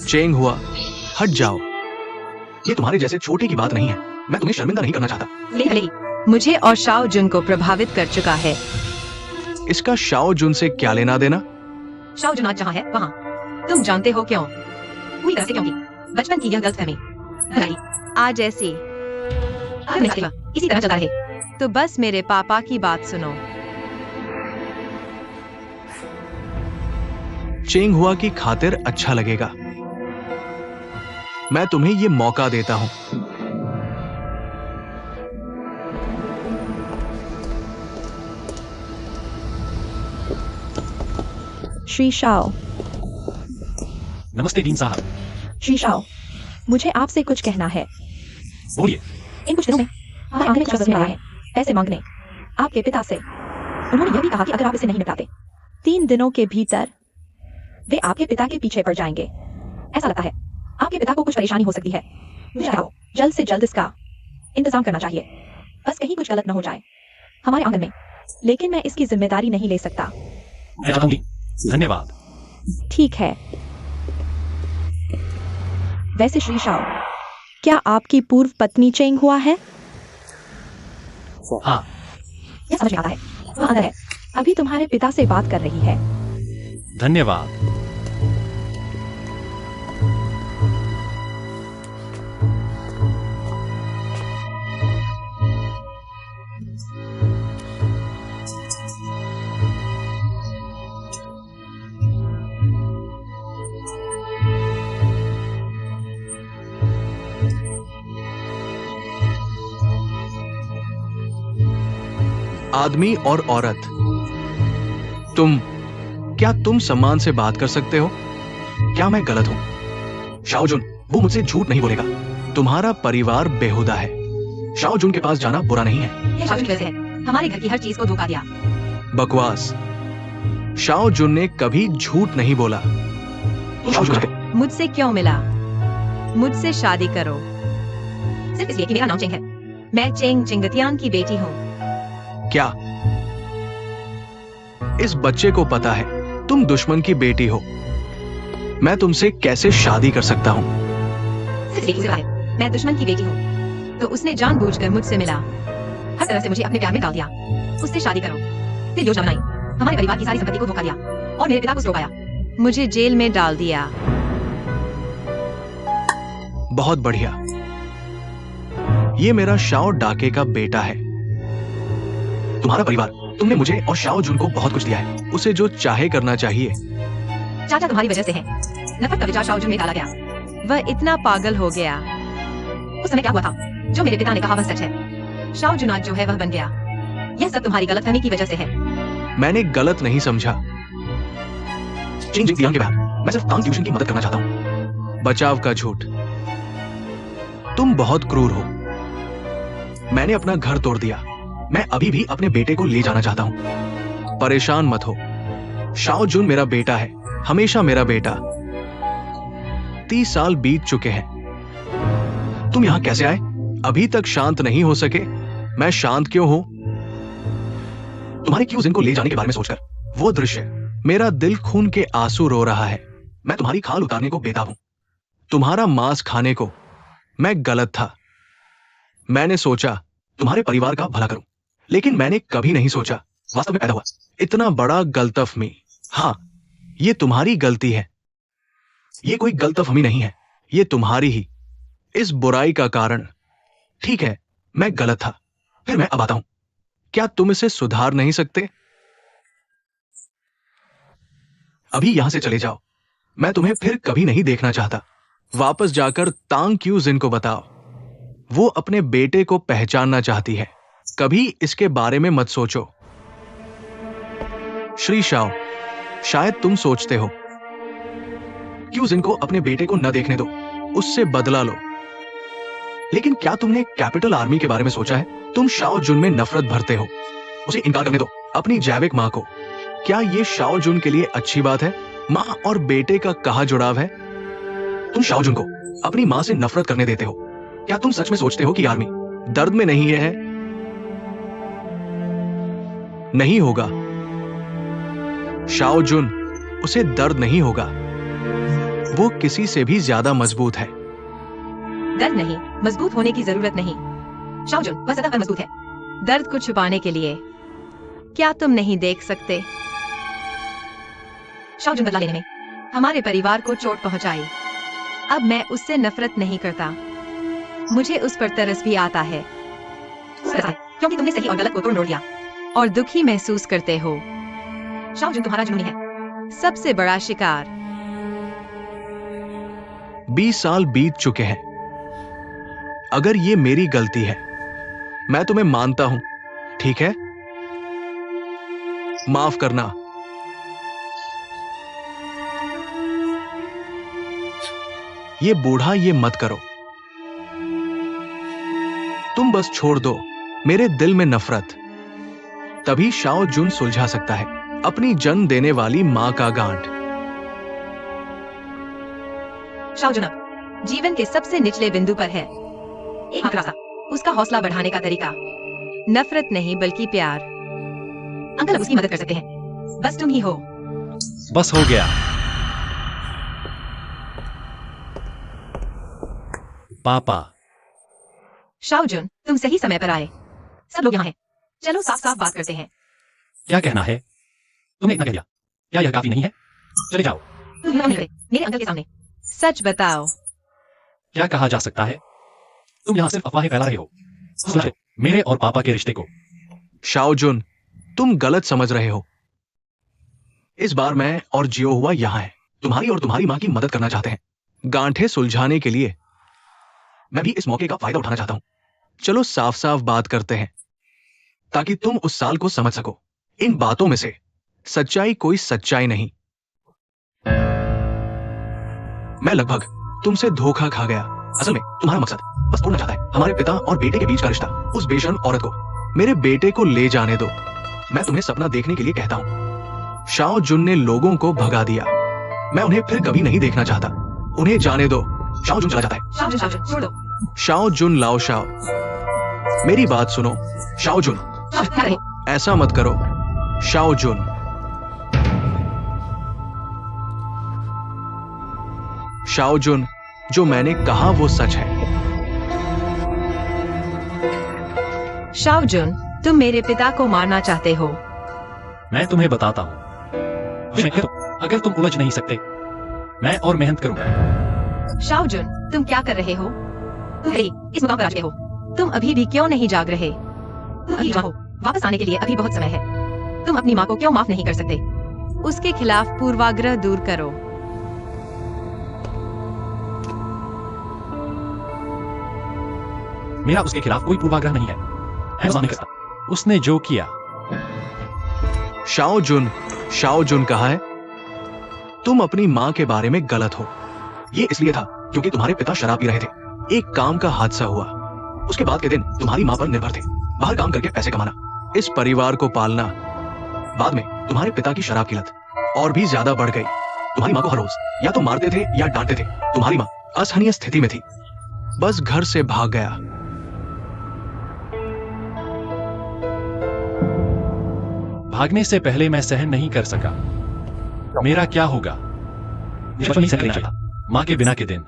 चेंग हुआ, हट जाओ। ये तुम्हारे जैसे छोटे की बात नहीं है। मैं तुम्हें शर्मिंदा नहीं करना चाहता। लेकिन मुझे और शाओ जुन को प्रभावित कर चुका है। इसका शाओ जुन से क्या लेना देना? शाओ जुन आज जहाँ है वहाँ। तुम जानते हो क्यों? पूरी तरह से क्योंकि बचपन की यह गलतफहमी नहीं, आज ऐसी अब नहीं चलेगा। इसी तरह चलता रहे। तो बस मेरे पापा की बात सुनो। चेंग हुआ की खातिर अच्छा लगेगा। मैं तुम्हें ये मौका देता हूं। श्री शाओ। नमस्ते डीन साहब। श्री शाओ, मुझे आपसे कुछ कहना है। बोलिए। इन कुछ दिनों में हमारे आंगन में कुछ आया है, पैसे मांगने आपके पिता से। उन्होंने यह भी कहा कि अगर आप इसे नहीं निपटाते 3 दिनों के भीतर वे आपके पिता के पीछे पड़ जाएंगे। ऐसा लगता है आपके पिता को कुछ परेशानी हो सकती है। मुझे लगता है जल्द से जल्द इसका इंतजाम करना चाहिए। बस कहीं कुछ गलत न हो जाए हमारे आंगन में। लेकिन मैं इसकी जिम्मेदारी नहीं ले सकता। मैं चाहूंगी। धन्यवाद। ठीक है। वैसे श्री शाओ, क्या आपकी पूर्व पत्नी चेंग हुआ है? हाँ, यह समझ में आता है। वह अंदर है, अभी तुम्हारे पिता से बात कर रही है। धन्यवाद। आदमी और औरत, क्या तुम सम्मान से बात कर सकते हो? क्या मैं गलत हूं? शाओ जुन, वो मुझसे झूठ नहीं बोलेगा। तुम्हारा परिवार बेहुदा है। शाओ जुन के पास जाना बुरा नहीं है। ये शाओ जुन की वजह से है। हमारे घर की हर चीज को धोखा दिया। बकवास। शाओ जुन ने कभी झूठ नहीं बोला। शाओ जुन है। मुझसे क्यों मिला? मुझसे शादी करो। सिर्फ इसलिए कि मेरा नाम चेंग है। मैं चेंग जिंगतियान की बेटी हूँ। क्या इस बच्चे को पता है तुम दुश्मन की बेटी हो? मैं तुमसे कैसे शादी कर सकता हूँ? सिर्फ एक ही सिवा है, मैं दुश्मन की बेटी हूँ। तो उसने जानबूझकर मुझसे मिला। हर तरह से मुझे अपने प्यार में डाल दिया। उससे शादी करो, फिर योजना बनाई, हमारे परिवार की सारी संपत्ति को धोखा दिया और मेरे पिता को रोकाया। मुझे जेल में डाल दिया। बहुत बढ़िया। ये मेरा शाओ डाके का बेटा है। तुम्हारा परिवार, तुमने मुझे और शाओ जुन को बहुत कुछ दिया है। उसे जो चाहे करना चाहिए। चाचा तुम्हारी वजह से है। नफरत का विचार शाओ जुन में डाला गया। वह इतना पागल हो गया। उस समय क्या हुआ था? जो मेरे पिता ने कहा वह सच है। शाओ जुन आज जो है वह बन गया। यह सब तुम्हारी गलतफहमी की वजह से है। मैंने गलत नहीं समझा। चिंग जिंग दियांग के बाद मैं सिर्फ तांग ट्यूशन की मदद करना चाहता हूँ। बचाव का झूठ। तुम बहुत क्रूर हो। मैंने अपना घर तोड़ दिया। मैं अभी भी अपने बेटे को ले जाना चाहता हूं। परेशान मत हो। शाओ जुन मेरा बेटा है, हमेशा मेरा बेटा। 30 साल बीत चुके हैं। तुम यहां कैसे आए? अभी तक शांत नहीं हो सके? मैं शांत क्यों हूं? तुम्हारे क्यूज इनको ले जाने के बारे में सोचकर वो दृश्य, मेरा दिल खून के आंसू रो रहा है। मैं तुम्हारी खाल उतारने को बेताब हूं। तुम्हारा मांस खाने को मैं गलत था। मैंने सोचा तुम्हारे परिवार का भला करूं, लेकिन मैंने कभी नहीं सोचा वास्तव में पैदा हुआ इतना बड़ा गलतफहमी। हाँ, ये तुम्हारी गलती है। ये कोई गलतफहमी नहीं है, ये तुम्हारी ही इस बुराई का कारण। ठीक है, मैं गलत था, फिर मैं अब आता हूं। क्या तुम इसे सुधार नहीं सकते? अभी यहां से चले जाओ। मैं तुम्हें फिर कभी नहीं देखना चाहता। वापस जाकर तांग क्यू जिन को बताओ। वो अपने बेटे को पहचानना चाहती है। कभी इसके बारे में मत सोचो। श्री शाओ, शायद तुम सोचते हो क्यू जिन को अपने बेटे को न देखने दो, उससे बदला लो। लेकिन क्या तुमने कैपिटल आर्मी के बारे में सोचा है? तुम शाओ जुन में नफरत भरते हो। उसे इनकार करने दो, अपनी जैविक मां को। क्या ये शाओ जुन के लिए अच्छी बात है? मां और बेटे का कहां जुड़ाव है? तुम शाओ जुन को अपनी मां से नफरत करने देते हो। क्या तुम सच में सोचते हो कि आर्मी दर्द में नहीं है? नहीं होगा। शाओ जुन, उसे दर्द नहीं होगा। वो किसी से भी ज्यादा मजबूत है। दर्द नहीं, मजबूत होने की जरूरत नहीं। शाओ जुन वह सदा पर मजबूत है। दर्द को छुपाने के लिए। क्या तुम नहीं देख सकते? शाओ जुन बदला लेने में हमारे परिवार को चोट पहुंचाई। अब मैं उससे नफरत नहीं करता। मुझे उस पर तरस भी आता है। क्योंकि तुमने सही और गलत को तोड़ दिया और दुखी महसूस करते हो। शाओ जुन तुम्हारा जुनूनी है। सबसे बड़ा शिकार। 20 साल बीत चुके हैं। अगर ये मेरी गलती है, मैं तुम्हें मानता हूं, ठीक है? माफ करना। ये बूढ़ा ये मत करो। तुम बस छोड़ दो मेरे दिल में नफरत। तभी शाओ जुन सुलझा सकता है अपनी जन्म देने वाली मां का गांठ। शाओ जुन अब जीवन के सबसे निचले बिंदु पर है। एक रास्ता, उसका हौसला बढ़ाने का तरीका। नफरत नहीं बल्कि प्यार। अंकल अब उसकी मदद कर सकते हैं। बस तुम ही हो। बस हो गया। पापा, शाओ जुन, तुम सही समय पर आए। सब लोग यहाँ हैं। चलो साफ साफ बात करते हैं। क्या कहना है? तुमने इतना कह दिया, क्या यह काफी नहीं है? चले जाओ। तुम नहीं करे, मेरे अंकल के सामने। सच बताओ। क्या कहा जा सकता है? तुम यहां सिर्फ अफवाहें फैला रहे हो। सुनो, मेरे और पापा के रिश्ते को। शाओ जुन, तुम गलत समझ रहे हो। इस बार मैं और जियो हुआ यहां है। तुम्हारी और तुम्हारी मां की मदद करना चाहते हैं, गांठें सुलझाने के लिए। मैं भी इस मौके का फायदा उठाना चाहता हूं। चलो साफ साफ बात करते हैं, ताकि तुम उस साल को समझ सको। इन बातों में से सच्चाई कोई सच्चाई नहीं। मैं लगभग तुमसे धोखा खा गया। असल में तुम्हारा मकसद बस तोड़ना चाहता है हमारे पिता और बेटे के बीच का रिश्ता। उस बेशर्म औरत को, मेरे बेटे को ले जाने दो। मैं तुम्हें सपना देखने के लिए कहता हूं। शाओ जुन ने लोगों को भगा दिया। मैं उन्हें फिर कभी नहीं देखना चाहता। उन्हें जाने दो। शाओ जुन चला जाता है। शाओ जुन छोड़ दो। शाओ जुन लाओ शाओ, मेरी बात सुनो। शाओ जुन, क्या करें? ऐसा मत करो। शाओ जुन, शाओ जुन, जो मैंने कहा वो सच है। शाओ जुन, तुम मेरे पिता को मारना चाहते हो। मैं तुम्हें बताता हूँ। अगर तुम उलझ नहीं सकते, मैं और मेहनत करूंगा। शाओ जुन, तुम क्या कर रहे हो? तुम इस मुकाम पर आ चुके हो। तुम अभी भी क्यों नहीं जाग रहे? तुम अभी जाओ, वापस आने के लिए अभी बहुत समय है। तुम अपनी माँ को क्यों माफ नहीं कर सकते? उसके खिलाफ पूर्वाग्रह दूर करो। मेरा उसके खिलाफ कोई पूर्वाग्रह नहीं है। मैं नहीं करता। उसने जो किया। शाओ जुन कहा है, तुम अपनी माँ के बारे में गलत हो। ये इसलिए था क्योंकि तुम्हारे पिता शराब पी रहे थे। एक काम का हादसा हुआ। उसके बाद के दिन तुम्हारी माँ पर निर्भर थे, बाहर काम करके पैसे कमाना, इस परिवार को पालना। बाद में तुम्हारे पिता की शराब की लत और भी ज्यादा बढ़ गई। तुम्हारी माँ को हर रोज या तो मारते थे या डांटते थे। तुम्हारी माँ असहनीय स्थिति में थी, बस घर से भाग गया। भागने से पहले मैं सहन नहीं कर सका। मेरा क्या होगा? बचपन ही सहन करना चाहिए। माँ के बिना के दिन।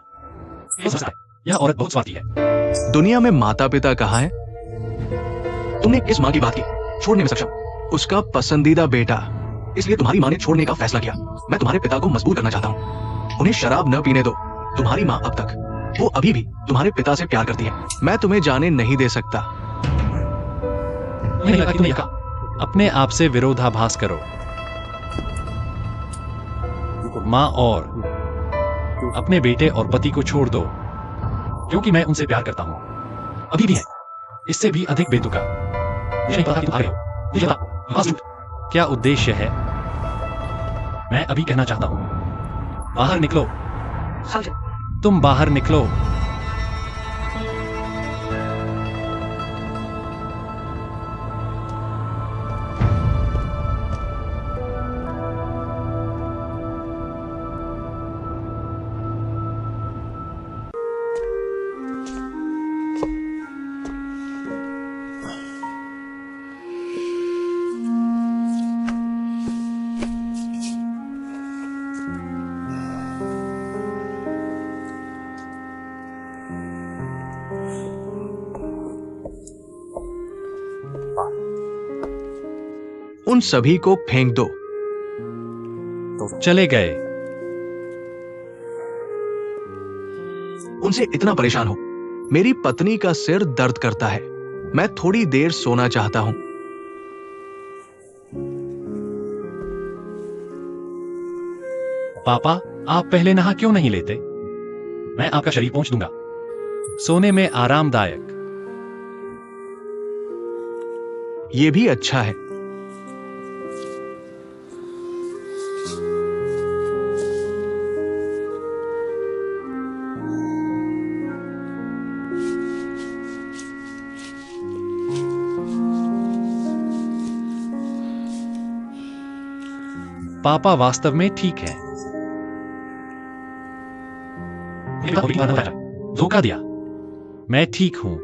यह औरत बहुत स्वार्थी है। दुनिया में माता पिता कहाँ है? तुमने किस माँ की बात की? छोड़ने में सक्षम, उसका पसंदीदा बेटा। इसलिए तुम्हारी माँ ने छोड़ने का फैसला किया। मैं तुम्हारे पिता को मजबूर करना चाहता हूँ। उन्हें शराब न पीने दो। तुम्हारी माँ अब तक, वो अभी भी तुम्हारे पिता से प्यार करती है। मैं तुम्हें जाने नहीं दे सकता। नहीं लगा कि तुमने कहा। अपने आप से विरोधाभास करो। माँ और अपने बेटे और पति को छोड़ दो, क्योंकि मैं उनसे प्यार करता हूँ। अभी भी है, इससे भी अधिक बेतुका। मुझे नहीं पता कि तुम आ रहे हो। मुझे पता, बस झूठ। क्या उद्देश्य है? मैं अभी कहना चाहता हूँ, बाहर निकलो। शाओ जुन, तुम बाहर निकलो। उन सभी को फेंक दो। चले गए। उनसे इतना परेशान हो। मेरी पत्नी का सिर दर्द करता है। मैं थोड़ी देर सोना चाहता हूं। पापा, आप पहले नहा क्यों नहीं लेते? मैं आपका शरीर पोंछ दूंगा। सोने में आरामदायक। यह भी अच्छा है। पापा वास्तव में ठीक है। धोखा दिया। मैं ठीक हूं।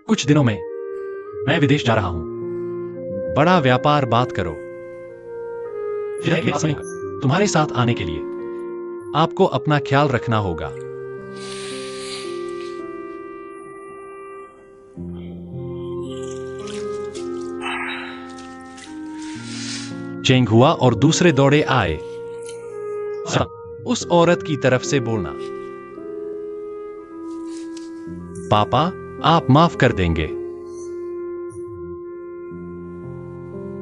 कुछ दिनों में मैं विदेश जा रहा हूं। बड़ा व्यापार बात करो। तुम्हारे साथ आने के लिए आपको अपना ख्याल रखना होगा। चेंग हुआ और दूसरे दौड़े आए। उस औरत की तरफ से बोलना, पापा आप माफ कर देंगे।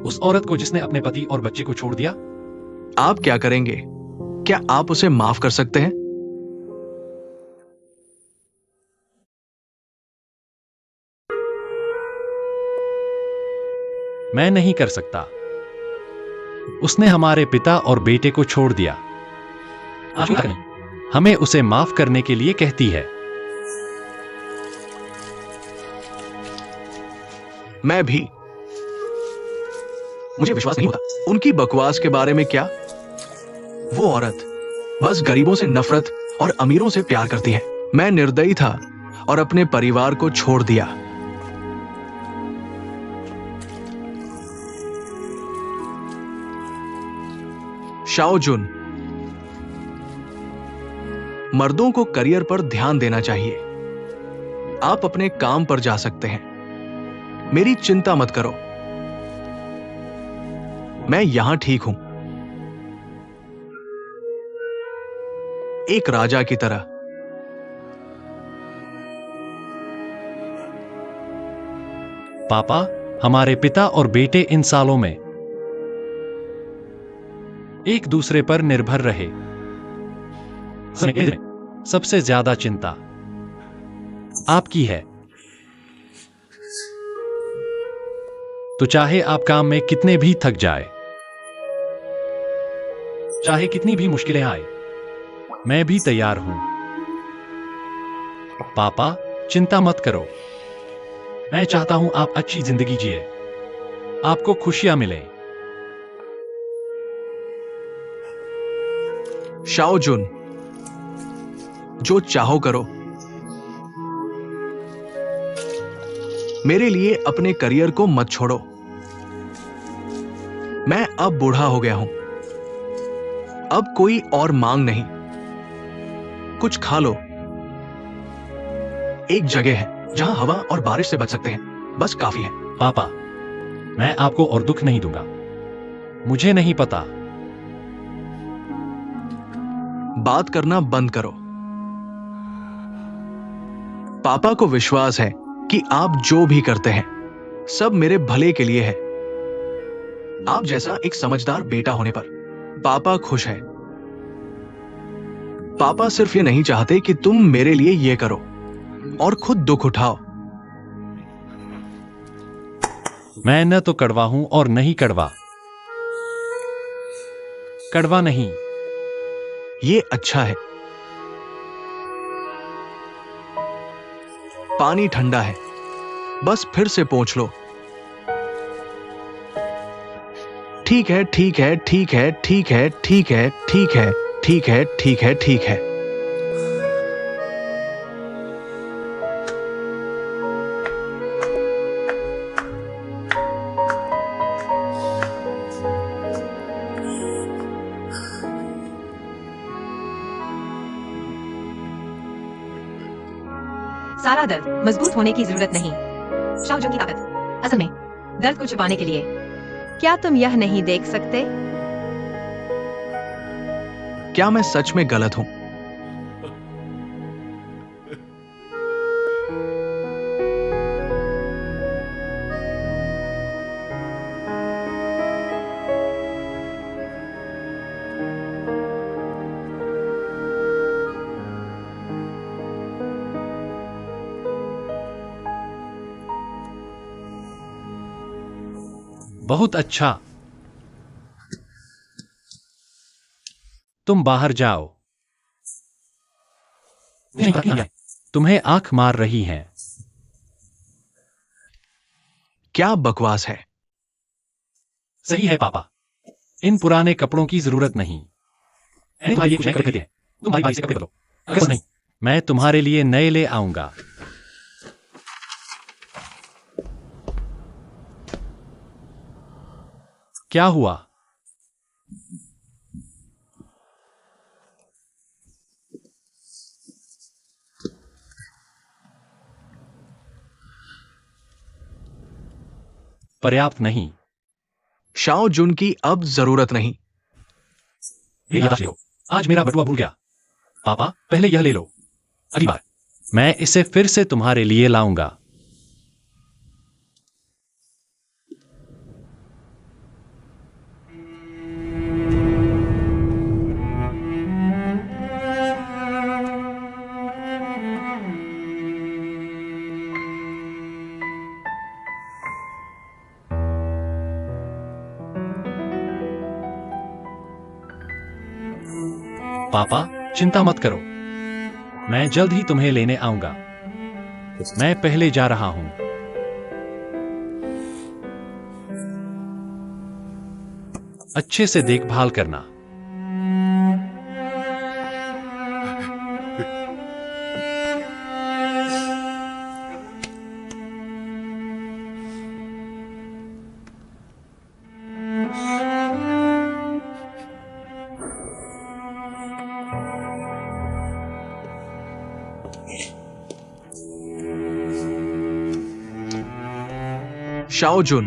उस औरत को जिसने अपने पति और बच्चे को छोड़ दिया। आप क्या करेंगे? क्या आप उसे माफ कर सकते हैं? मैं नहीं कर सकता। उसने हमारे पिता और बेटे को छोड़ दिया। हमें उसे माफ करने के लिए कहती है। मैं भी। मुझे विश्वास नहीं होता उनकी बकवास के बारे में। क्या वो औरत बस गरीबों से नफरत और अमीरों से प्यार करती है। मैं निर्दयी था और अपने परिवार को छोड़ दिया। शाओ जुन, मर्दों को करियर पर ध्यान देना चाहिए। आप अपने काम पर जा सकते हैं। मेरी चिंता मत करो, मैं यहां ठीक हूं, एक राजा की तरह। पापा, हमारे पिता और बेटे इन सालों में एक दूसरे पर निर्भर रहे। सबसे ज्यादा चिंता आपकी है। तो चाहे आप काम में कितने भी थक जाए, चाहे कितनी भी मुश्किलें आए, मैं भी तैयार हूं। पापा, चिंता मत करो। मैं चाहता हूं आप अच्छी जिंदगी जिए, आपको खुशियां मिले। शाओ जुन, जो चाहो करो। मेरे लिए अपने करियर को मत छोड़ो। मैं अब बूढ़ा हो गया हूं, अब कोई और मांग नहीं। कुछ खा लो। एक जगह है जहां हवा और बारिश से बच सकते हैं, बस काफी है। पापा, मैं आपको और दुख नहीं दूंगा। मुझे नहीं पता। बात करना बंद करो। पापा को विश्वास है कि आप जो भी करते हैं सब मेरे भले के लिए है। आप जैसा एक समझदार बेटा होने पर पापा खुश है। पापा सिर्फ ये नहीं चाहते कि तुम मेरे लिए ये करो और खुद दुख उठाओ। मैं न तो कड़वा हूं और नहीं कड़वा। कड़वा नहीं। ये अच्छा है। पानी ठंडा है, बस फिर से पोंछ लो। ठीक है, ठीक है, ठीक है, ठीक है, ठीक है, ठीक है, ठीक है, ठीक है, ठीक है। सारा दर्द मजबूत होने की जरूरत नहीं। शाओ जुन की ताकत असल में दर्द को छुपाने के लिए। क्या तुम यह नहीं देख सकते? क्या मैं सच में गलत हूं? बहुत अच्छा। तुम बाहर जाओ। तुम्हें आंख मार रही हैं। क्या बकवास है? सही है पापा, इन पुराने कपड़ों की जरूरत नहीं। भाई, ये कुछ नहीं करते हैं। तुम भाई से कपड़े बदलो। अगर नहीं, मैं तुम्हारे लिए नए ले आऊंगा। क्या हुआ? पर्याप्त नहीं। शाओ जुन की अब जरूरत नहीं। ये याद रखो, आज मेरा बटुआ भूल गया। पापा, पहले यह ले लो। अगली बार मैं इसे फिर से तुम्हारे लिए लाऊंगा। पापा, चिंता मत करो, मैं जल्द ही तुम्हें लेने आऊंगा। मैं पहले जा रहा हूं। अच्छे से देखभाल करना। शाओ जुन,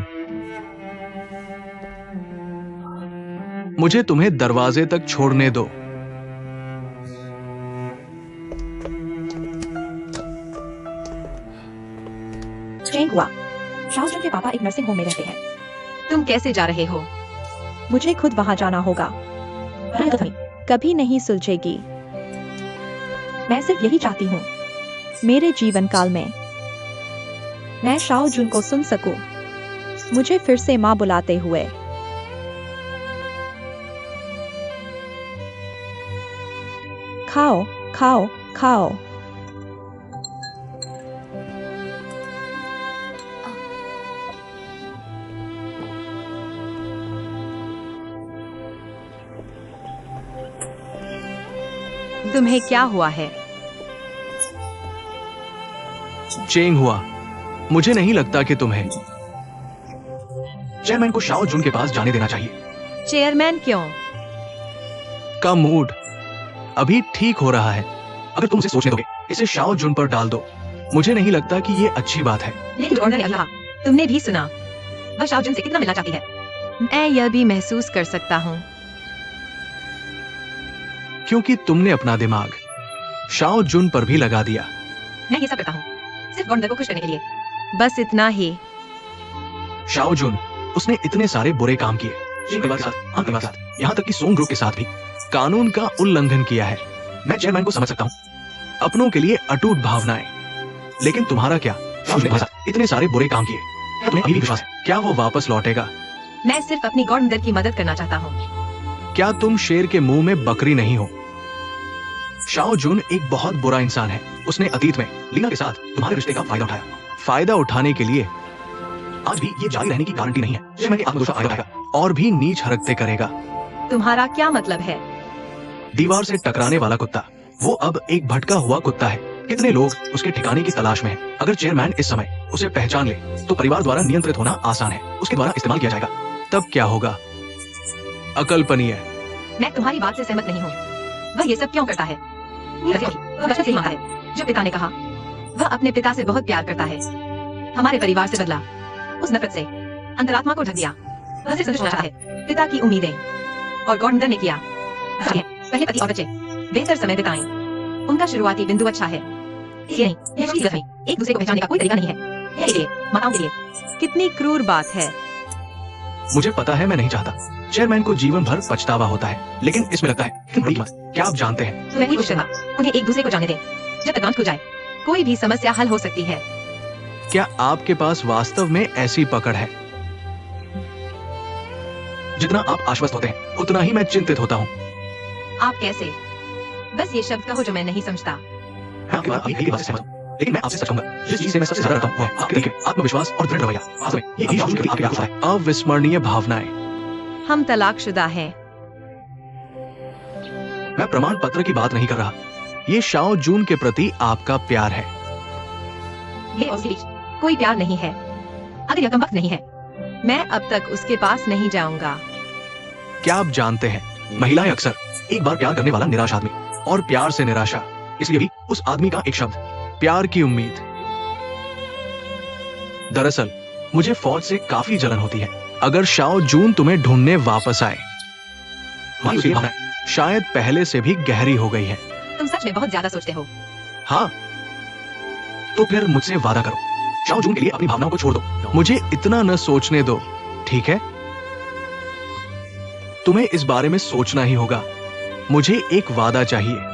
मुझे तुम्हें दरवाजे तक छोड़ने दो। चेंग हुआ। शाओ जुन के पापा एक नर्सिंग होम में रहते हैं। तुम कैसे जा रहे हो? मुझे खुद वहां जाना होगा। कभी नहीं सुलझेगी। मैं सिर्फ यही चाहती हूँ, मेरे जीवन काल में मैं शाओ जुन को सुन सकूं, मुझे फिर से माँ बुलाते हुए। खाओ, खाओ, खाओ। तुम्हें क्या हुआ है? चेंग हुआ, मुझे नहीं लगता कि तुम्हें चेयरमैन को शाओ जुन के पास जाने देना चाहिए। चेयरमैन क्यों? का मूड अभी ठीक हो रहा है। अगर तुम उसे सोचने दोगे, इसे शाओ जुन पर डाल दो। मुझे नहीं लगता कि ये अच्छी बात है। लेकिन गवर्नर ने कहा, तुमने भी सुना, वह शाओ जुन से कितना मिलना चाहती है। मैं यह भी महसूस कर सकता हूँ। क्योंकि तुमने अपना दिमाग शाओ जुन पर भी लगा दिया। मैं ये सब करता हूँ सिर्फ गवर्नर को खुश करने के लिए, बस इतना ही। शाओ जुन, उसने इतने सारे बुरे काम किए, परिवार के साथ, आम परिवार के साथ, यहाँ तक कि सोंग ग्रुप के साथ भी कानून का उल्लंघन किया है। मैं चेयरमैन को समझ सकता हूँ, अपनों के लिए अटूट भावनाएं, लेकिन तुम्हारा क्या? शाओ जुन ने इतने सारे बुरे काम किए, तुम्हें अभी भी विश्वास है क्या वो वापस लौटेगा? मैं सिर्फ अपनी गवर्नर की मदद करना चाहता हूँ। क्या तुम शेर के मुंह में बकरी नहीं हो? शाओ जुन एक बहुत बुरा इंसान है। उसने अतीत में लीना के साथ तुम्हारे रिश्ते का फायदा उठाया। फायदा उठाने के लिए आज भी ये जारी रहने की गारंटी नहीं है। चेयरमैन के आत्मदोष का फायदा उठाएगा और भी नीच हरकतें करेगा। तुम्हारा क्या मतलब है? दीवार से टकराने वाला कुत्ता, वो अब एक भटका हुआ कुत्ता है। कितने लोग उसके ठिकाने की तलाश में हैं। अगर चेयरमैन इस समय उसे पहचान ले तो परिवार द्वारा नियंत्रित होना आसान है। उसके द्वारा इस्तेमाल किया जाएगा, तब क्या होगा? अकल्पनीय। मैं तुम्हारी बात से सहमत नहीं हूँ। वह ये सब क्यों करता है? वह बचपन से ही मानता है, जो पिता ने कहा। वह अपने पिता से बहुत प्यार करता है। हमारे परिवार से बदला, उस नफरत से अंतरात्मा को ढक दिया। वह सिर्फ संतुष्ट होना चाहता है। पिता की उम्मीदें और गवर्नर ने किया। पहले पति और बच्चे बेहतर समय बिताएं। उनका शुरुआती बिंदु अच्छा है। ये नहीं, ये गलत नहीं। एक दूसरे को पहचानने का कोई तरीका नहीं है। ये लिए माताओं के लिए कितनी क्रूर बात है। मुझे पता है मैं नहीं चाहता। चेयरमैन को जीवन भर पछतावा होता है, लेकिन इसमें लगता है कि बड़ी कीमत। क्या आप जानते हैं? तो मैं नहीं कुछ करना। उन्हें एक दूसरे को जाने दें। जब तक गांठ खुल जाए, कोई भी समस्या हल हो सकती है। क्या आपके पास वास्तव में ऐसी पकड़ है? जितना आप आश्वस्त होते हैं, उतना ही मैं चिंतित होता हूँ। आप कैसे? बस ये शब्द कहो जो मैं नहीं समझता। मैं आपकी बात अभी बात से सहमत हूँ, लेकिन मैं आपसे सच कहूंगा, जिस चीज से मैं सबसे ज्यादा डरता हूँ, वो है आपके तरीके, आत्मविश्वास और दृढ़ रवैया। वास्तव में यही शाओ जुन के लिए आपकी आत्मा है। अविस्मरणीय भावनाएं। हम तलाकशुदा हैं। मैं प्रमाण पत्र की बात नहीं कर रहा। ये शाओ जुन के प्रति आपका प्यार है। ये और उसके बीच कोई प्यार नहीं है। अगर यह कमबख्त नहीं है, मैं अब तक उसके पास नहीं जाऊंगा। क्या आप जानते हैं, महिलाएं अक्सर एक बार प्यार करने वाला निराश आदमी और प्यार से निराशा, इसलिए भी उस आदमी का एक शब्द, प्यार की उम्मीद। दरअसल मुझे फौज से काफी जलन होती है। अगर शाओ जुन तुम्हें ढूंढने वापस आए, हमारी उसकी भावनाएं शायद पहले से भी गहरी हो गई है। तुम सच में बहुत ज्यादा सोचते हो। हाँ, तो फिर मुझसे वादा करो, शाओ जुन के लिए अपनी भावनाओं को छोड़ दो। मुझे इतना न सोचने दो, ठीक है? तुम्हें इस बारे में सोचना ही होगा। मुझे एक वादा चाहिए।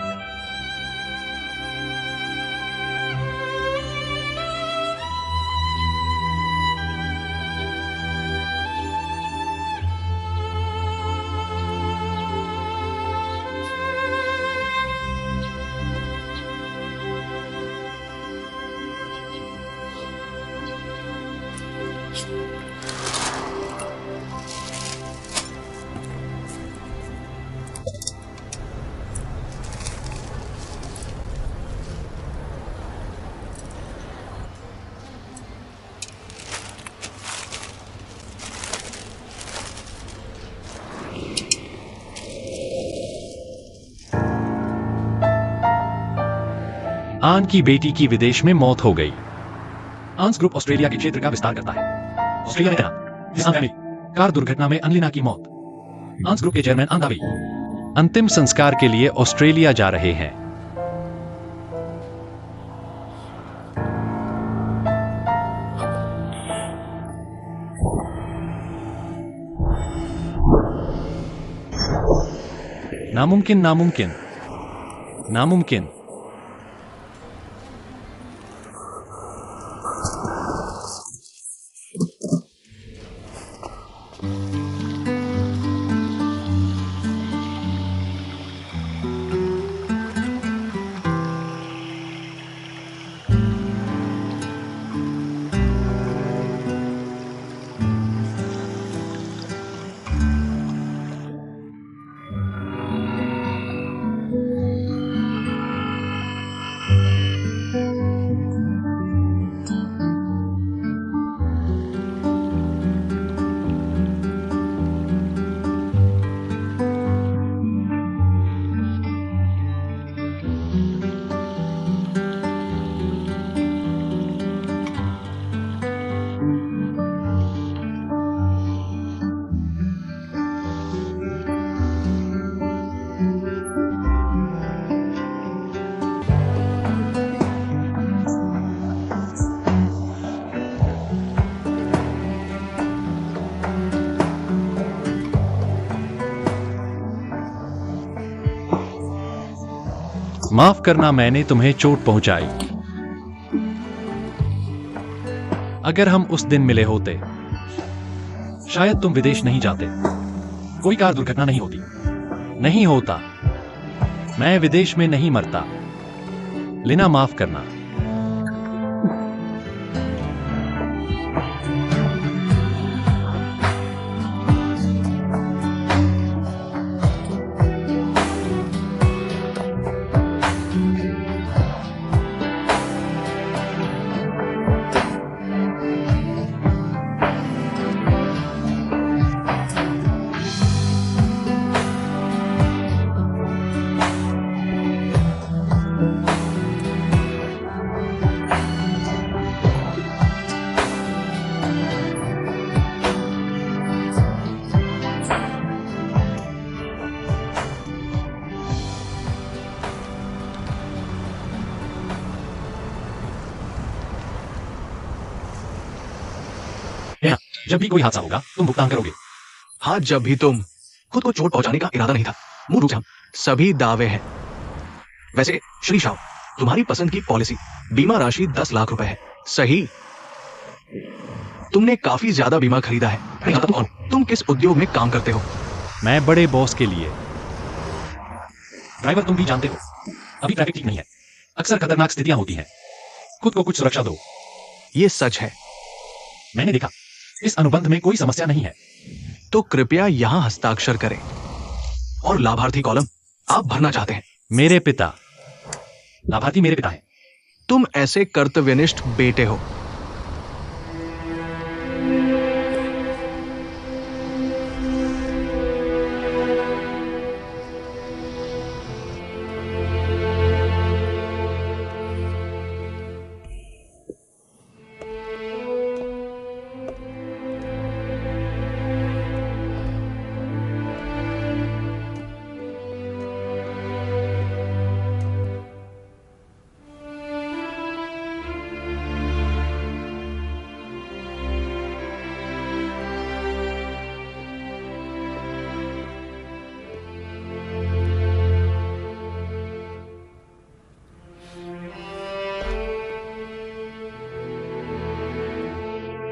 आन की बेटी की विदेश में मौत हो गई। आंस ग्रुप ऑस्ट्रेलिया के क्षेत्र का विस्तार करता है। ऑस्ट्रेलिया में तैनात किसान फैमिली, कार दुर्घटना में अनलिना की मौत, आंस ग्रुप के चेयरमैन अंधावी अंतिम संस्कार के लिए ऑस्ट्रेलिया जा रहे हैं। नामुमकिन, नामुमकिन, नामुमकिन। माफ करना, मैंने तुम्हें चोट पहुंचाई। अगर हम उस दिन मिले होते, शायद तुम विदेश नहीं जाते, कोई कार दुर्घटना नहीं होती, नहीं होता, मैं विदेश में नहीं मरता। लिना, माफ करना। जब भी कोई हादसा होगा तुम भुगतान करोगे। हाँ, जब भी तुम खुद को चोट पहुंचाने का इरादा नहीं था। मूल रूप से हम सभी दावे हैं। वैसे श्री शाह, तुम्हारी पसंद की पॉलिसी बीमा राशि 10 लाख रुपए है, सही? तुमने काफी ज्यादा बीमा खरीदा है। नहीं आता कौन? तुम किस उद्योग में काम करते हो? मैं बड़े बॉस के लिए। ड्राइवर, तुम भी जानते हो अभी ट्रैफिक ठीक नहीं है, अक्सर खतरनाक स्थितियां होती हैं, खुद को कुछ सुरक्षा दो। ये सच है। मैंने देखा इस अनुबंध में कोई समस्या नहीं है। तो कृपया यहां हस्ताक्षर करें। और लाभार्थी कॉलम आप भरना चाहते हैं। मेरे पिता, लाभार्थी मेरे पिता हैं। तुम ऐसे कर्तव्यनिष्ठ बेटे हो।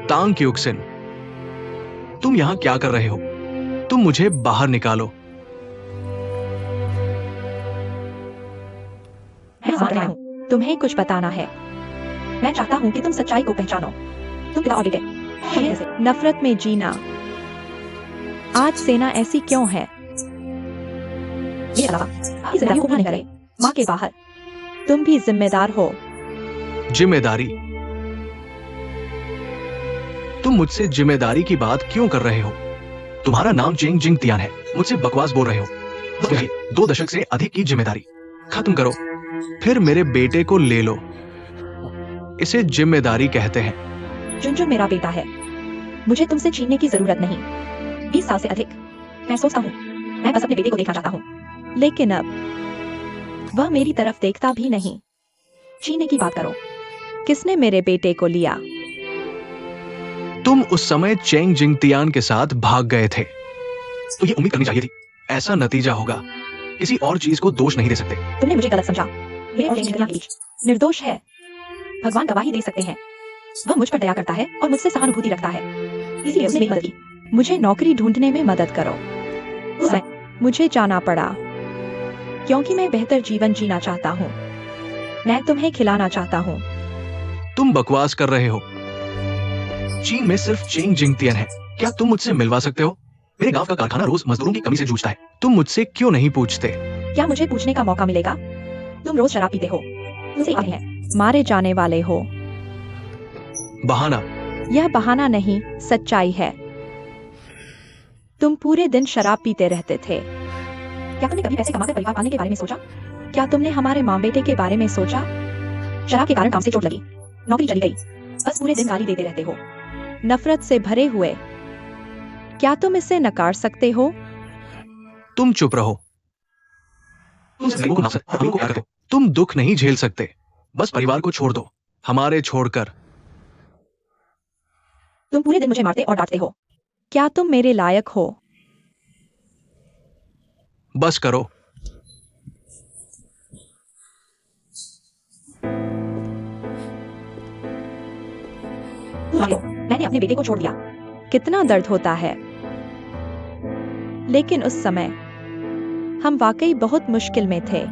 तांग क्यूक्सिन, तुम यहां क्या कर रहे हो? तुम मुझे बाहर निकालो। मैं समझ रहा हूं, तुम्हें कुछ बताना है। मैं चाहता हूं कि तुम सच्चाई को पहचानो। तुम पिता और बेटे नफरत में जीना। आज सेना ऐसी क्यों है? ये अलावा आपकी जिम्मेदारी को पूरा नहीं करे। मां के बाहर तुम भी जिम्मेदार हो। जिम्मेदारी? तुम मुझसे जिम्मेदारी की बात क्यों कर रहे हो? तुम्हारा नाम चेंग जिंग तियान है, मुझसे बकवास बोल रहे हो। 2 दशक से अधिक की जिम्मेदारी खत्म करो, फिर मेरे बेटे को ले लो। इसे जिम्मेदारी कहते हैं। जुनजुन मेरा बेटा है। मुझे तुमसे छीनने की जरूरत नहीं। 20 साल से अधिक। मैं सोचता हूँ, मैं बस अपने बेटे को देखना चाहता हूँ। लेकिन अब वह मेरी तरफ देखता भी नहीं। छीनने की बात करो। किसने मेरे बेटे को लिया? तुम उस समय चेंग जिंगतियान के साथ भाग गए थे, तो ये उम्मीद करनी चाहिए थी ऐसा नतीजा होगा। किसी और चीज को दोष नहीं दे सकते। तुमने मुझे गलत समझा। मेरे और जिंगतियान के बीच निर्दोष है। भगवान गवाही दे सकते हैं। वह मुझ पर दया करता है और मुझसे सहानुभूति रखता है, इसलिए उसने मेरी मदद की। मुझे नौकरी ढूंढने में मदद करो। उस समय मुझे जाना पड़ा क्योंकि मैं बेहतर जीवन जीना चाहता हूँ। मैं तुम्हें खिलाना चाहता हूँ। तुम बकवास कर रहे हो। चीन में सिर्फ चेंग जिंगतियन है। क्या तुम मुझसे मिलवा सकते हो? मेरे गांव का कारखाना रोज मजदूरों की कमी से जूझता है। तुम मुझसे क्यों नहीं पूछते? क्या मुझे पूछने का मौका मिलेगा? तुम रोज शराब पीते हो। तुमसे आते हैं। मारे जाने वाले हो। बहाना। यह बहाना नहीं, सच्चाई है। तुम पूरे दिन शराब पीते रहते थे। क्या तुमने कभी पैसे कमाकर परिवार पालने के बारे में सोचा? क्या तुमने हमारे माँ बेटे के बारे में सोचा? शराब के कारण काम से चोट लगी, नौकरी चली गई, बस पूरे दिन गाली देते रहते हो। नफरत से भरे हुए। क्या तुम इसे नकार सकते हो? तुम चुप रहो। तुम सिर्फ को नफरत, अपनों को प्यार करते हो। तुम दुख नहीं झेल सकते। बस परिवार को छोड़ दो, हमारे छोड़कर। तुम पूरे दिन मुझे मारते और डांटते हो। क्या तुम मेरे लायक हो? बस करो। मैंने अपने बेटे को छोड़ दिया। कितना दर्द होता है। लेकिन उस समय हम वाकई बहुत मुश्किल में थे।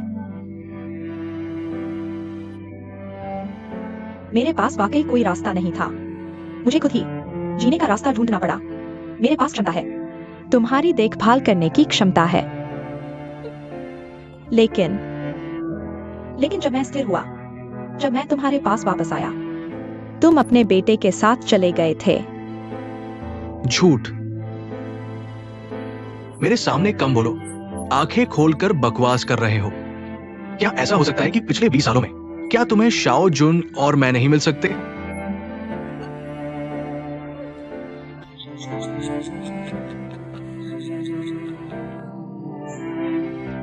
मेरे पास वाकई कोई रास्ता नहीं था। मुझे खुद ही जीने का रास्ता ढूंढना पड़ा। मेरे पास क्षमता है, तुम्हारी देखभाल करने की क्षमता है। लेकिन जब मैं स्थिर हुआ, जब मैं तुम्हारे पास वापस आया, तुम अपने बेटे के साथ चले गए थे। झूठ। मेरे सामने कम बोलो। आंखें खोलकर बकवास कर रहे हो। क्या ऐसा हो सकता है कि पिछले 20 सालों में क्या तुम्हें शाओ जुन और मैं नहीं मिल सकते?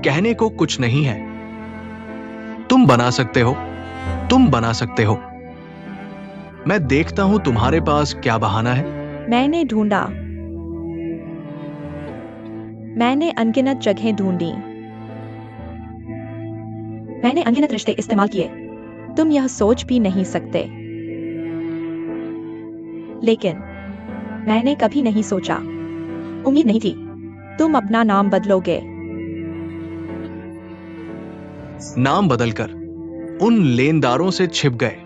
कहने को कुछ नहीं है। तुम बना सकते हो, तुम बना सकते हो। मैं देखता हूं तुम्हारे पास क्या बहाना है। मैंने ढूंढा। मैंने अनगिनत जगहें ढूंढी। मैंने अनगिनत रिश्ते इस्तेमाल किए। तुम यह सोच भी नहीं सकते। लेकिन मैंने कभी नहीं सोचा, उम्मीद नहीं थी, तुम अपना नाम बदलोगे। नाम बदलकर उन लेनदारों से छिप गए।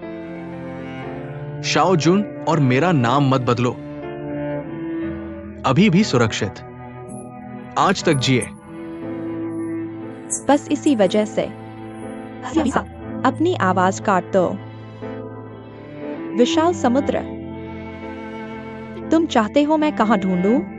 शाओ जुन और मेरा नाम मत बदलो। अभी भी सुरक्षित। आज तक जिए। बस इसी वजह से अपनी आवाज काट दो। विशाल समुद्र। तुम चाहते हो मैं कहां ढूंढूं?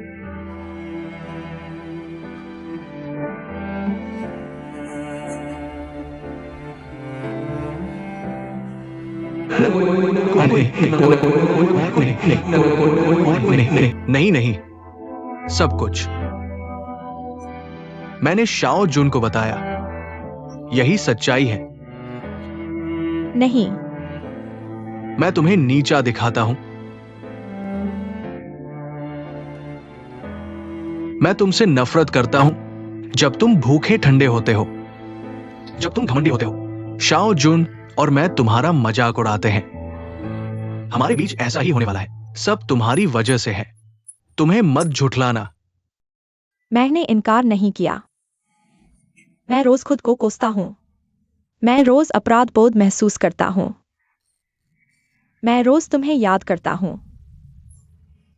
नहीं नहीं, सब कुछ मैंने शाओ जुन को बताया। यही सच्चाई है। नहीं। मैं तुम्हें नीचा दिखाता हूं। मैं तुमसे नफरत करता हूं जब तुम भूखे ठंडे होते हो, जब तुम घमंडी होते हो। शाओ जुन और मैं तुम्हारा मजाक उड़ाते हैं। हमारे बीच ऐसा ही होने वाला है। सब तुम्हारी वजह से है। तुम्हें मत झुठलाना। मैंने इनकार नहीं किया। मैं रोज खुद को कोसता हूं। मैं रोज अपराध बोध महसूस करता हूं। मैं रोज तुम्हें याद करता हूं।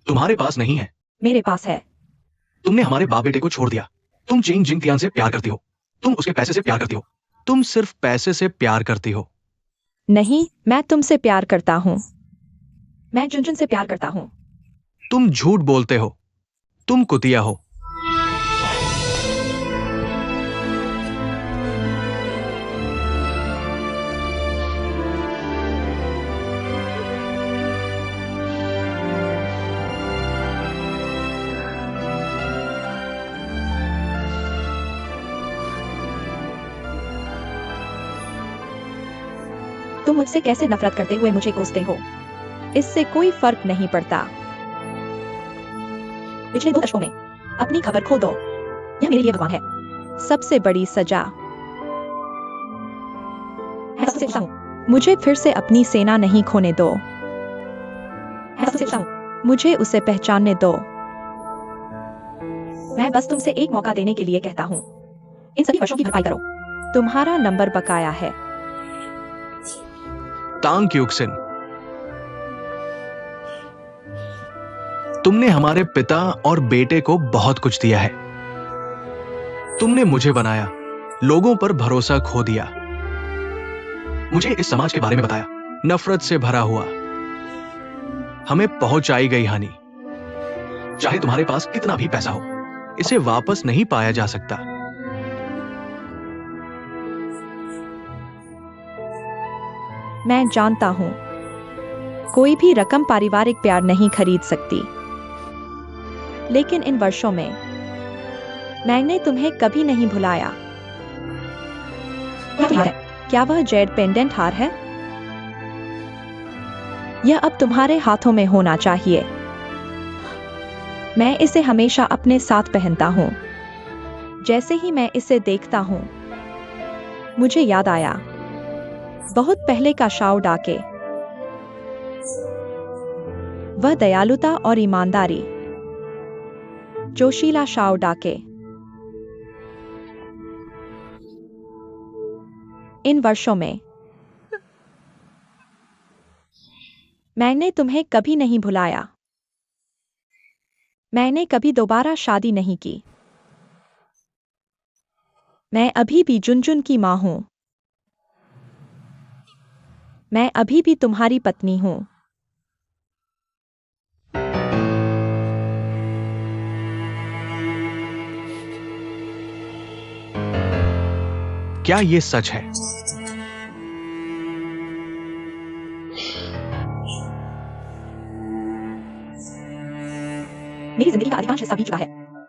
तुम्हारे पास नहीं है। मेरे पास है। तुमने हमारे बाप बेटे को छोड़ दिया। तुम चेंग जिंगतियान से प्यार करती हो। तुम उसके पैसे से प्यार करती हो। तुम सिर्फ पैसे से प्यार करती हो। नहीं, मैं तुमसे प्यार करता हूं। मैं जुनजुन से प्यार करता हूं। तुम झूठ बोलते हो। तुम कुतिया हो। तुम मुझसे कैसे नफरत करते हुए मुझे कोसते हो? इससे कोई फर्क नहीं पड़ता। पिछले 2 दशकों में अपनी खबर खो दो। यह मेरे लिए भगवान है। सबसे बड़ी सजा। मैं सबसे चाहता हूँ। मुझे फिर से अपनी सेना नहीं खोने दो। मैं सबसे चाहता हूँ। मुझे उसे पहचानने दो। मैं बस तुमसे एक मौका देने के लिए कहता हूँ। इन सभी वर्षों की भरपाई करो। तुम्हारा नंबर बकाया है। तांग क्यूक्सिन, तुमने हमारे पिता और बेटे को बहुत कुछ दिया है। तुमने मुझे बनाया, लोगों पर भरोसा खो दिया, मुझे इस समाज के बारे में बताया, नफरत से भरा हुआ। हमें पहुंचाई गई हानि, चाहे तुम्हारे पास कितना भी पैसा हो, इसे वापस नहीं पाया जा सकता। मैं जानता हूं, कोई भी रकम पारिवारिक प्यार नहीं खरीद सकती, लेकिन इन वर्षों में मैंने तुम्हें कभी नहीं भुलाया। क्या वह जेड पेंडेंट हार है? यह अब तुम्हारे हाथों में होना चाहिए। मैं इसे हमेशा अपने साथ पहनता हूं। जैसे ही मैं इसे देखता हूं, मुझे याद आया बहुत पहले का शाओ डाके। वह दयालुता और ईमानदारी, जोशीला शाओ डाके। इन वर्षों में मैंने तुम्हें कभी नहीं भुलाया। मैंने कभी दोबारा शादी नहीं की। मैं अभी भी जुनजुन की मां हूं। मैं अभी भी तुम्हारी पत्नी हूं। क्या ये सच है? मेरी जिंदगी का अधिकांश हिस्सा बीत चुका है।